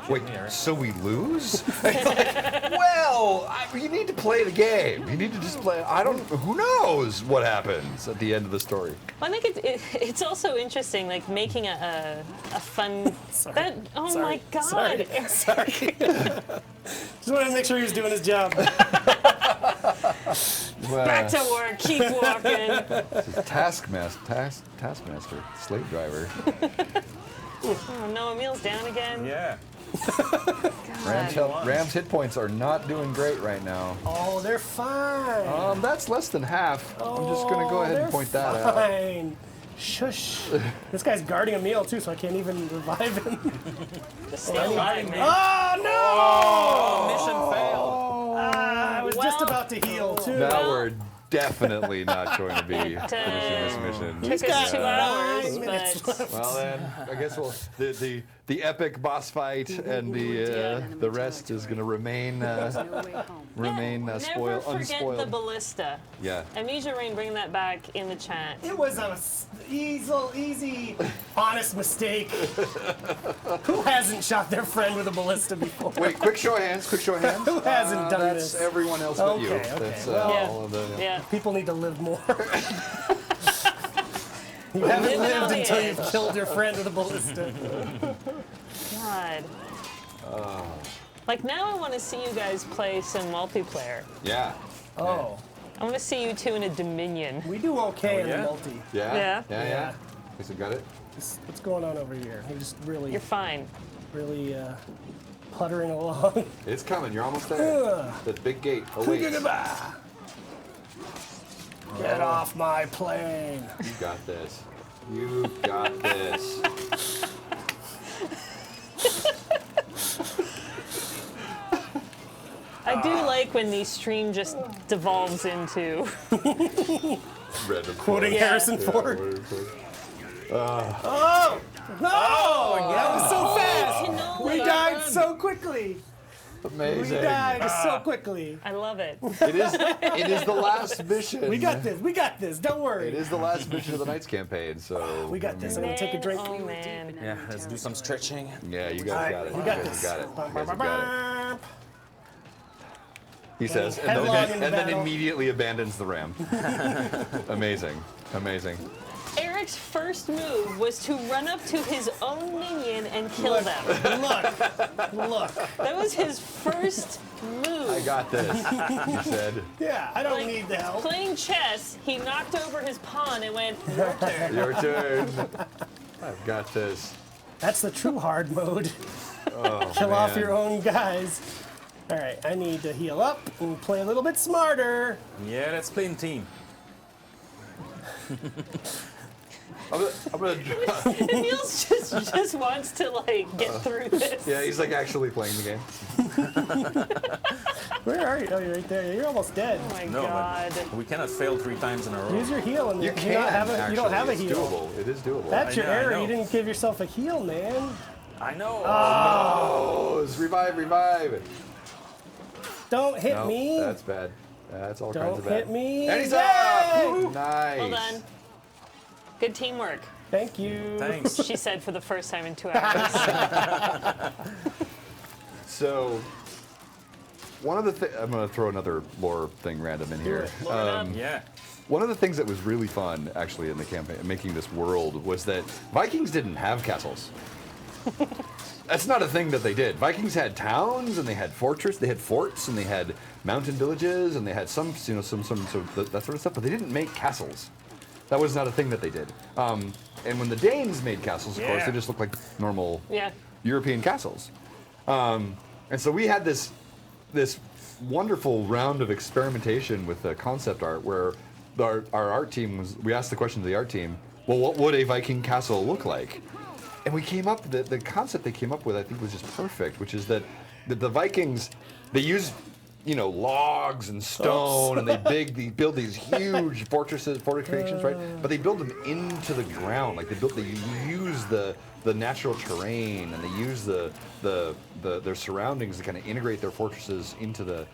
"Wait, so we lose?" It's like, well, you need to play the game. You need to just play. Who knows what happens at the end of the story? Well, I think it's also interesting, like making a fun. Sorry. My God! Sorry. Just wanted to make sure he was doing his job. Back to work. Keep walking. Taskmaster, slave driver. Oh no, Emile's down again. Yeah. Ram's hit points are not doing great right now. Oh, they're fine. That's less than half. I'm just gonna go ahead and point that out. Fine. Shush. This guy's guarding Emile too, so I can't even revive him. Oh no! Mission failed. I was just about to heal too. Now we're definitely not going to be finishing this mission. Took us 2 hours, but well then, I guess the epic boss fight and the rest is going to remain never forget unspoiled. the ballista. Yeah. Amnesia Rain, bring that back in the chat. It was a easy, honest mistake. Who hasn't shot their friend with a ballista before? Wait, quick show of hands. Who hasn't done that's this? Everyone else but you. Okay. That's Yeah. all of the. Yeah. People need to live more. You haven't lived until you've killed your friend with a ballista. God. Like, now I want to see you guys play some multiplayer. Yeah. Oh. I want to see you two in a Dominion. We do okay in yeah? the multi. Yeah. Guess I got it. What's going on over here? We're just really, You're fine. really puttering along. It's coming. You're almost there. The big gate. Oh, wait. Get off my plane. You got this. You got this. I do like when the stream just devolves into. Quoting Harrison Ford. Oh! No! That was so fast! We died so quickly! Amazing. We died so quickly. I love it. It is the last mission. We got this, don't worry. It is the last mission of the Knights campaign, so. We got this. I'm gonna take a drink. Oh, man. Yeah, let's do some stretching. Yeah, you guys got it. We got this. You guys got it. He says, and Headlong in the then battle. immediately abandons the ram. Amazing. Amazing. Eric's first move was to run up to his own minion and kill them. Look. That was his first move. I got this, he said. Yeah, I don't need the help. Playing chess, he knocked over his pawn and went, your turn. Your turn. I've got this. That's the true hard mode. Oh, Kill off man. your own guys. All right, I need to heal up and play a little bit smarter. Yeah, let's play in team. I'm gonna Emil's just wants to like get through this. Yeah, he's like actually playing the game. Where are you? Oh, you're right there. You're almost dead. Oh my No, god. but we cannot fail 3 times in a row. Use your heal. And You do can not have a, you don't have a actually. heal. It's doable. It is doable. That's your I error. know. You didn't give yourself a heal, man. I know. Oh, it's revive. Don't hit No, me. that's bad. That's all kinds Don't of bad. hit me. And he's Yay! up! Woo! Nice. Well done. Good teamwork, Thank you. Thanks. she said for the first time in 2 hours. So, one of the things, I'm going to throw another lore thing random in here. Yeah. One of the things that was really fun, actually, in the campaign, making this world, was that Vikings didn't have castles. That's not a thing that they did. Vikings had towns, and they had fortress, they had forts, and they had mountain villages, and they had some that sort of stuff. But they didn't make castles. That was not a thing that they did. And when the Danes made castles, of course, they just looked like normal European castles. And so we had this wonderful round of experimentation with the concept art, where our art team was. We asked the question to the art team, well, what would a Viking castle look like? And we came up, the concept they came up with, I think, was just perfect, which is that the Vikings, they used, logs and stone, and they build these huge fortifications, right? But they build them into the ground, like they use the natural terrain, and they use their surroundings to kind of integrate their fortresses into they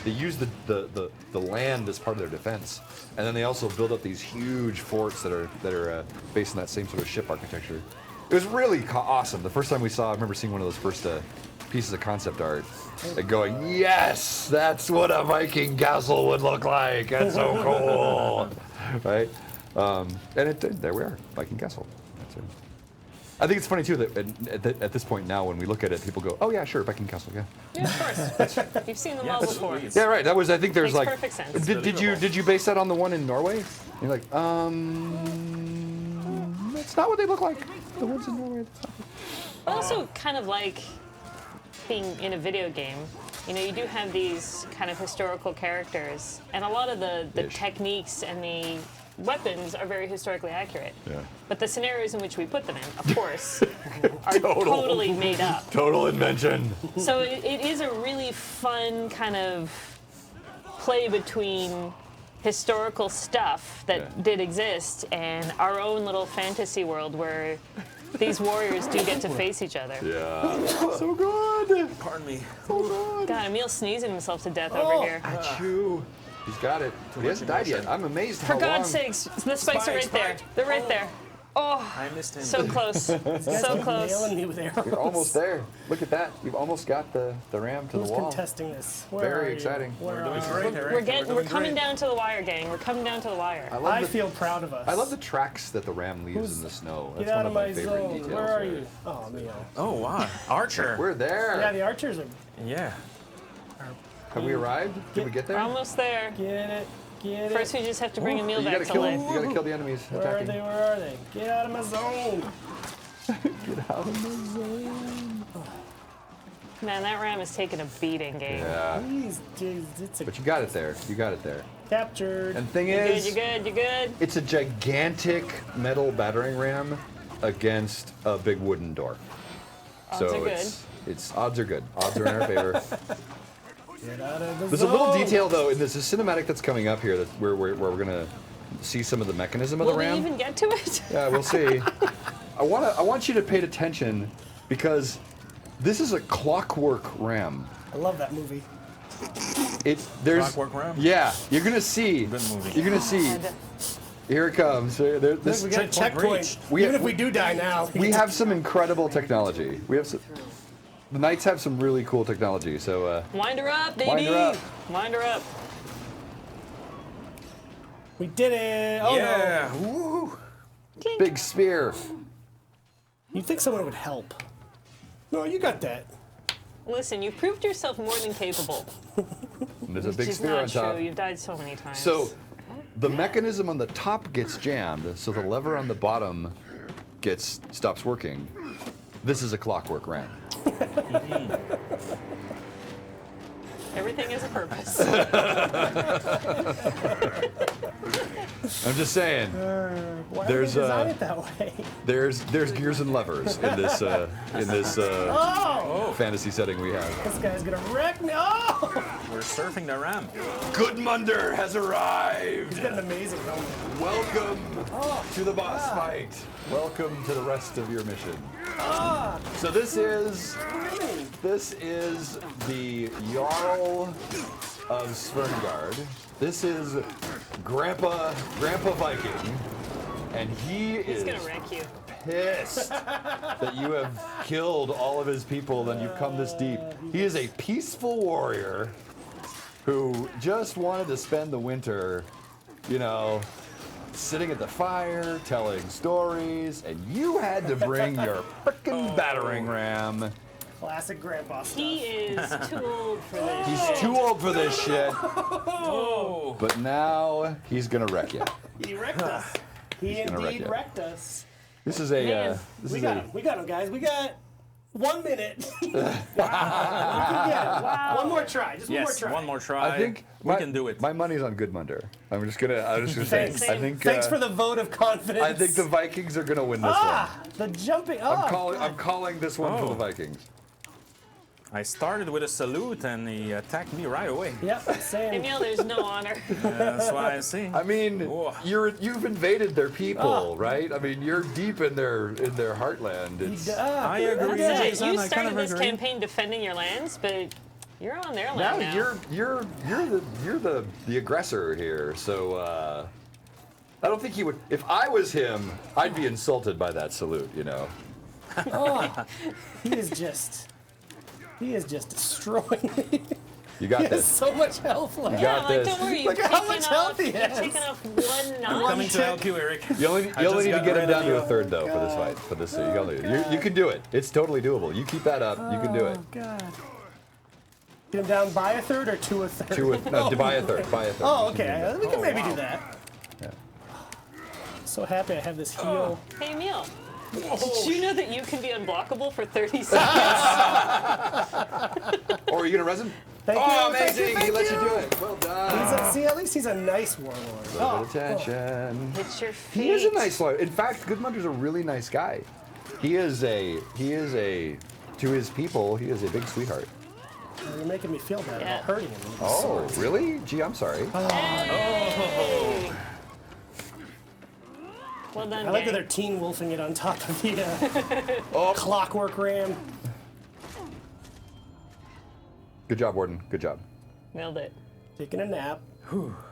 use the land as part of their defense, and then they also build up these huge forts that are based on that same sort of ship architecture. It was really awesome. The first time we saw, I remember seeing one of those first pieces of concept art and going, yes, that's what a Viking castle would look like. That's so cool, right? And there we are, Viking castle. That's it. I think it's funny too that at this point now, when we look at it, people go, "Oh yeah, sure, Viking castle, yeah." Yeah, of course. You've seen them all before. Yeah, right. That was. I think there's Makes like. perfect sense. Did you base that on the one in Norway? And you're like, that's not what they look like. The ones in Norway. I also kind of like being in a video game. You do have these kind of historical characters, and a lot of the techniques and the weapons are very historically accurate. Yeah. But the scenarios in which we put them in, of course, are totally made up. Total invention. So it is a really fun kind of play between historical stuff that did exist and our own little fantasy world where these warriors do get to face each other. Yeah. So good. Pardon me. So good. God, Emil's sneezing himself to death over here. Achoo. He's got it. He hasn't died yet. I'm amazed For how God's long. sakes, the spikes are right there. They're right there. Oh, I missed him. so close. So close. Nailing me with arrows. You're almost there. Look at that. You've almost got the ram to Who's the wall. contesting this? Where Very are you? exciting. Where We're are doing you? great, Eric. We're doing coming great. down to the wire, gang. We're coming down to the wire. I feel proud of us. I love the tracks that the ram leaves Who's- in the snow. Get That's out one of my my favorite zone. details. Where are there. you? Oh, Emile. Oh, wow. Archer. We're there. Yeah, the archers are. Yeah. Have we arrived? Did we get there? We're almost there. Get it. Get First, it. we just have to bring Emile You back gotta to kill. life. You gotta kill the enemies Where are attacking. they? Where are they? Get out of my zone. Get out of the zone. Man, that ram is taking a beating, gang. Yeah. Jeez, it's a But you got it there. You got it there. captured. And the thing You're good, is, you're good, you're good. it's a gigantic metal battering ram against a big wooden door. Odds so are good. it's odds are good. Odds are in our favor. Get out of the There's a little zone. detail though in this cinematic that's coming up here that where we're gonna see some of the mechanism of Will the we ram. even get to it? Yeah, we'll see. I want you to pay attention because this is a clockwork ram. I love that movie. There's Clockwork Ram? Yeah, you're gonna see. Good movie. You're gonna see. God. Here it comes. This, We got a checkpoint checkpoint. reached. Even if we do die now. we have some incredible technology. We have some, the Knights have some really cool technology. So Wind her up, baby. Wind her up. Wind her up. We did it. Oh Yeah. Woo. big spear. no. You'd think someone would help. No, you got that. Listen, you've proved yourself more than capable. And there's a Which big is spear not on top. true. You've died so many times. So the mechanism on the top gets jammed, so the lever on the bottom stops working. This is a clockwork ram. everything has a purpose. I'm just saying. Why There's, would they design it that way? There's gears and levers in this Oh! fantasy setting we have. This guy's gonna wreck me. Oh! We're surfing the ram. Goodmunder has arrived. He's got an amazing helmet. Welcome to the boss fight. Welcome to the rest of your mission. So this is the Jarl of Sverngard. This is Grandpa Viking, and He's gonna wreck you. pissed that you have killed all of his people and you've come this deep. He is a peaceful warrior who just wanted to spend the winter, sitting at the fire, telling stories, and you had to bring your frickin' battering ram. Classic grandpa stuff. He is too old for this. He's too old for this shit, Oh. but now he's gonna wreck you. He wrecked us. He gonna wreck indeed you. wrecked us. This is a Man, We got him. We got him, guys. We got 1 minute. We can get it. One more try. Just one more Yes, try. one more try. I think we can do it. My money's on Goodmunder. I'm just gonna say. Thanks. I think. Thanks for the vote of confidence. I think the Vikings are gonna win this the jumping. one. Oh, I'm calling this one for Oh. the Vikings. I started with a salute and he attacked me right away. Yep, same. Emile, there's no honor. That's why I see. I mean, Whoa. you've invaded their people, right? I mean, you're deep in their heartland. It's, I agree, That's it. Jason. You I kind started of this agree. campaign defending your lands, but you're on their now land now. you're the aggressor here. So I don't think he would. If I was him, I'd be insulted by that salute. He is just destroying me. You He got has this. so much health left. You got like, this. don't worry, Look you've at how taken much off, health he you've has. taken off one notch. Coming to help you, Eric. You only just need to got get him rid down of to you. a third though for this fight. For this, you can do it. It's totally doable. You keep that up. You can do it. Oh, God. Get him down by a third or to a third? Buy a third. Buy a third. Oh, okay. We can maybe do that. Yeah. So happy I have this heal. Hey, Emile. Did you know that you can be unblockable for 30 seconds? Or are you gonna res him? Thank Oh, you. Thank amazing! you, He let you thank do it. Well done. See, at least he's a nice warlord. Little bit of attention. It's your fate. He is a nice lawyer. In fact, Goodmunder's a really nice guy. He is a to his people. He is a big sweetheart. You're making me feel bad Yeah. about hurting him. with the Oh, sword. really? Gee, I'm sorry. Hey. Well done, I like that gang. they're teen wolfing it on top of the clockwork ram. Good job, Warden. Good job. Nailed it. Taking a nap.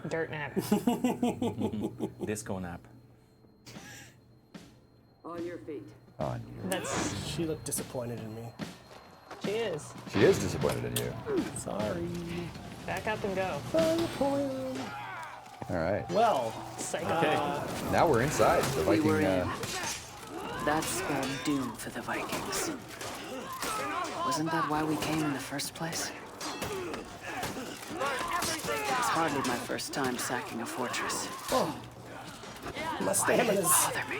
Dirt nap. Disco nap. On your feet. On you. That's She looked disappointed in me. she is. She is disappointed in you. Sorry. Back up and go. Disappointed. All right. Well, Psycho. Now we're inside the We Viking. were in. That spelled doom for the Vikings. Wasn't that why we came in the first place? It's hardly my first time sacking a fortress. my stamina's. Bother me.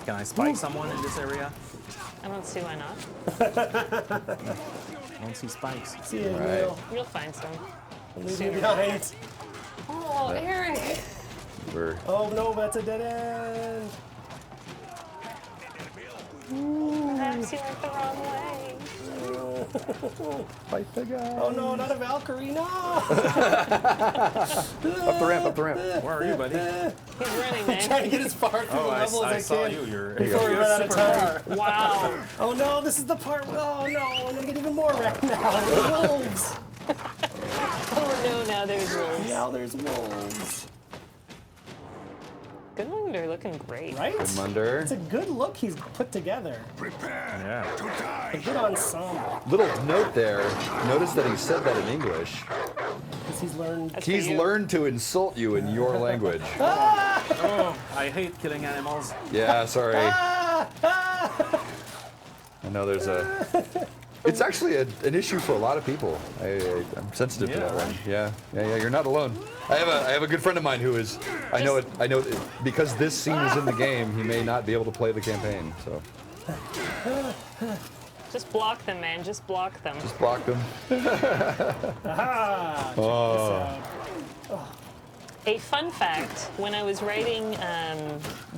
Can I spike someone in this area? I don't see why not. I don't see spikes. See you, Right. Emile. You'll find some. Leave you behind. Oh, Eric! We're Oh no, that's a dead end. Perhaps you went the wrong way. fight the guy. Oh no, not a Valkyrie, no! Up the ramp, up the ramp. Where are you, buddy? He's running, man. Trying to get as far through the level I as saw I can you. You're before we run out of time. Wow. Oh no, this is the part. Oh no, I'm gonna get even more wrecked now. There's wolves. Oh no, now there's wolves. Now there's wolves. Good one, they're looking great. Right? Munder. It's a good look he's put together. Prepare to die. A good ensemble. Little note there. Notice that he said that in English. Because he's learned. That's He's for you. learned to insult you in your language. Oh, I hate killing animals. Yeah, sorry. I know there's a. It's actually an issue for a lot of people. I'm sensitive to that one. Yeah. You're not alone. I have a good friend of mine who is. I know it. Because this scene is in the game. He may not be able to play the campaign. So Just block them, man. Just block them. just block them. A fun fact, when I was writing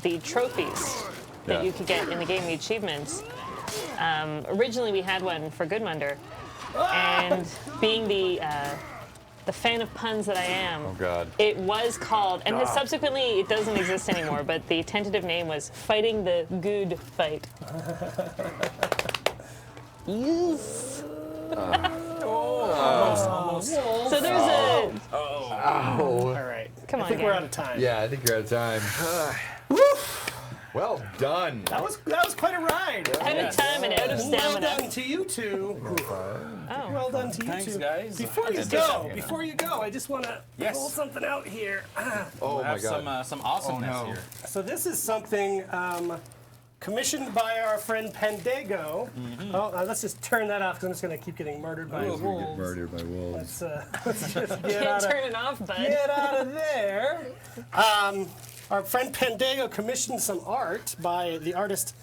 the trophies that Yeah. you could get in the game, the achievements, originally we had one for Goodmunder, and being the fan of puns that I am, Oh God. it was called, and has subsequently, it doesn't exist anymore, but the tentative name was Fighting the Good Fight. Yes. Almost. So there's a, Oh. All right. come I on, think we're gang. out of time. Yeah, I think you're out of time. Well done. That was quite a ride. Out of time and out of Well stamina. done to you two. Oh. Well done to you Thanks, two. guys. Before you go, I just want to Yes. pull something out here. Oh We my have God. some awesomeness no. here. So this is something commissioned by our friend Pandego. Oh, let's just turn that off because I'm just going to keep getting murdered by wolves. Murdered by wolves. Let's just get Can't out turn of, it off, bud. get out of there. Our friend Pandego commissioned some art by the artist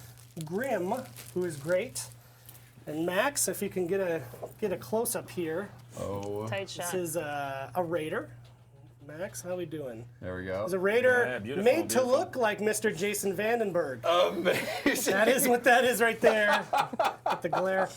Grim, who is great. And Max, if you can get a close up here. Oh. Tight This shot. is a raider. Max, how we doing? There we go. It's a raider Yeah, beautiful, made to beautiful. look like Mr. Jason VandenBerghe. Amazing. That is what that is right there. With the glare.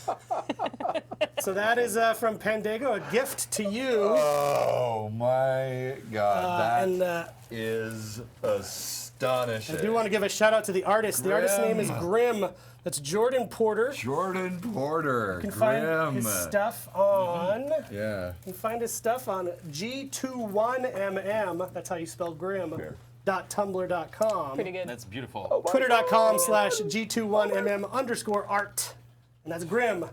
So that is from Pandego, a gift to you. Oh my God. and That is astonishing. I do want to give a shout out to the artist. The artist's name is Grim. That's Jordan Porter. Jordan Porter. You can find his stuff on. Yeah. You can find his stuff on G21MM. That's how you spell Grim. .tumblr.com. Pretty good. That's beautiful. Twitter.com/G21MM_art. And that's Grim.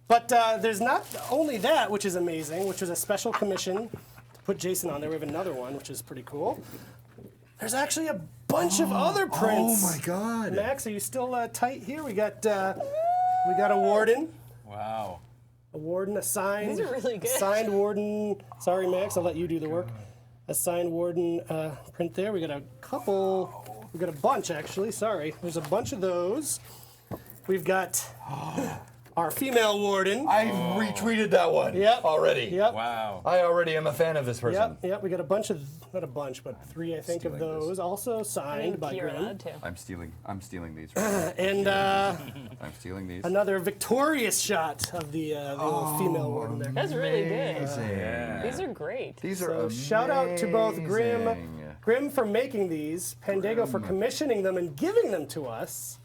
But there's not only that, which is amazing, which was a special commission to put Jason on there. We have another one, which is pretty cool. There's actually a bunch of other prints. Oh my God. Max, are you still tight here? We got a warden. Wow. A warden, a signed. These are really good. A signed warden. Sorry, Max, I'll let you do the work. A signed warden print there. We got a couple. We got a bunch actually. Sorry, there's a bunch of those. We've got our female warden. I retweeted that one already. Yep. Wow. I already am a fan of this person. Yep. We got a bunch of, not a bunch, but 3 I think of Stealing those. Also I signed think by you're Grim. allowed to. I'm stealing these. Right And now. I'm stealing these. another victorious shot of the old female warden there. That's really good. Amazing. These are great. These are So amazing. shout out to both Grim for making these, Pandego for commissioning them and giving them to us.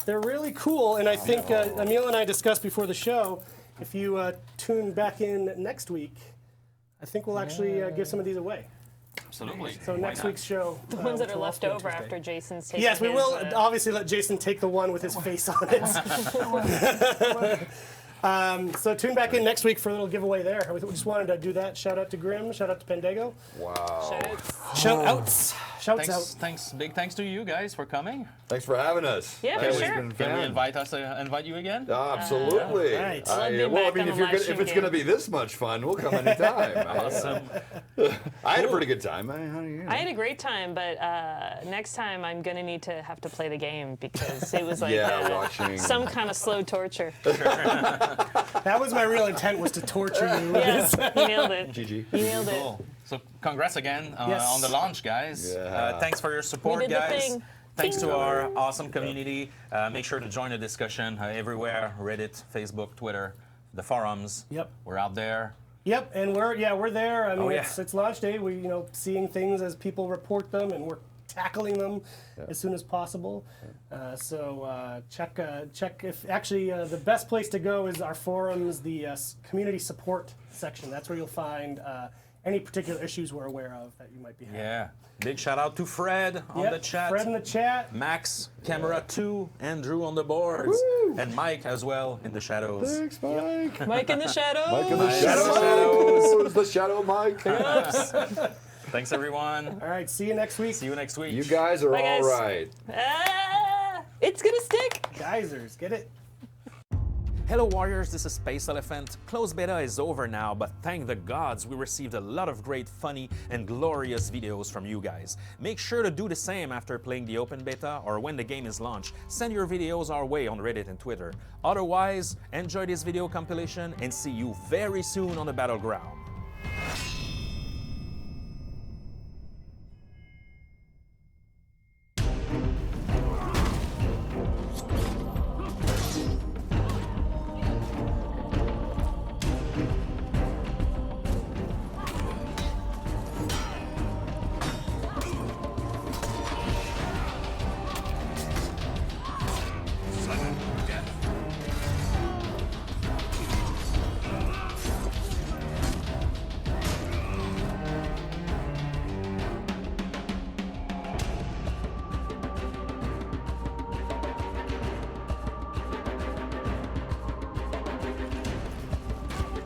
They're really cool, and I think Emile and I discussed before the show, if you tune back in next week, I think we'll actually give some of these away. Absolutely. So next week's show. The ones that are will left also be over Tuesday. after Jason's taken Yes, we his, will obviously let Jason take the one with his face on it. So tune back in next week for a little giveaway there. We just wanted to do that. Shout out to Grim. Shout out to Pendego. Wow. Shout outs. Shouts out. Thanks, big thanks to you guys for coming. Thanks for having us. Yeah, That for has sure. been Can we fun. invite you again? Absolutely. right. I love being well, I back mean, on the live if stream it's going to be this much fun, we'll come anytime. Awesome. I had a pretty good time. How do you? I had a great time, but next time I'm gonna need to have to play the game because it was like watching. some kind of slow torture. That was my real intent, was to torture you. Yeah, you nailed it. GG. You nailed it. Cool. So congrats again Yes. on the launch, guys. Yeah. Thanks for your support, We did the guys. thing. Thanks to our awesome community. Make sure to join the discussion everywhere: Reddit, Facebook, Twitter, the forums. Yep. We're out there. Yep, and we're there. I mean, Oh, yeah. it's launch day. We seeing things as people report them, and we're tackling them as soon as possible. So check if actually the best place to go is our forums, the community support section. That's where you'll find any particular issues we're aware of that you might be having. Yeah. Big shout out to Fred on Yep, the chat. Fred in the chat. Max, Camera 2, Andrew on the boards, and Mike as well in the shadows. Thanks, Mike. Mike in the shadows. Mike in the shadows. The shadow Mike. Thanks, everyone. All right, see you next week. See you next week. You guys are Bye, all guys. right. It's gonna stick. Geysers, get it? Hello Warriors, this is Space Elephant. Closed beta is over now, but thank the gods we received a lot of great, funny, and glorious videos from you guys. Make sure to do the same after playing the open beta or when the game is launched. Send your videos our way on Reddit and Twitter. Otherwise, enjoy this video compilation and see you very soon on the battleground.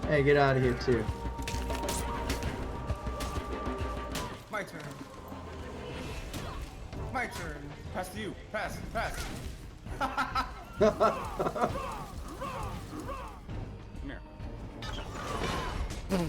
Hey, get out of here too. My turn. My turn. Pass to you. Pass. Pass. Come here.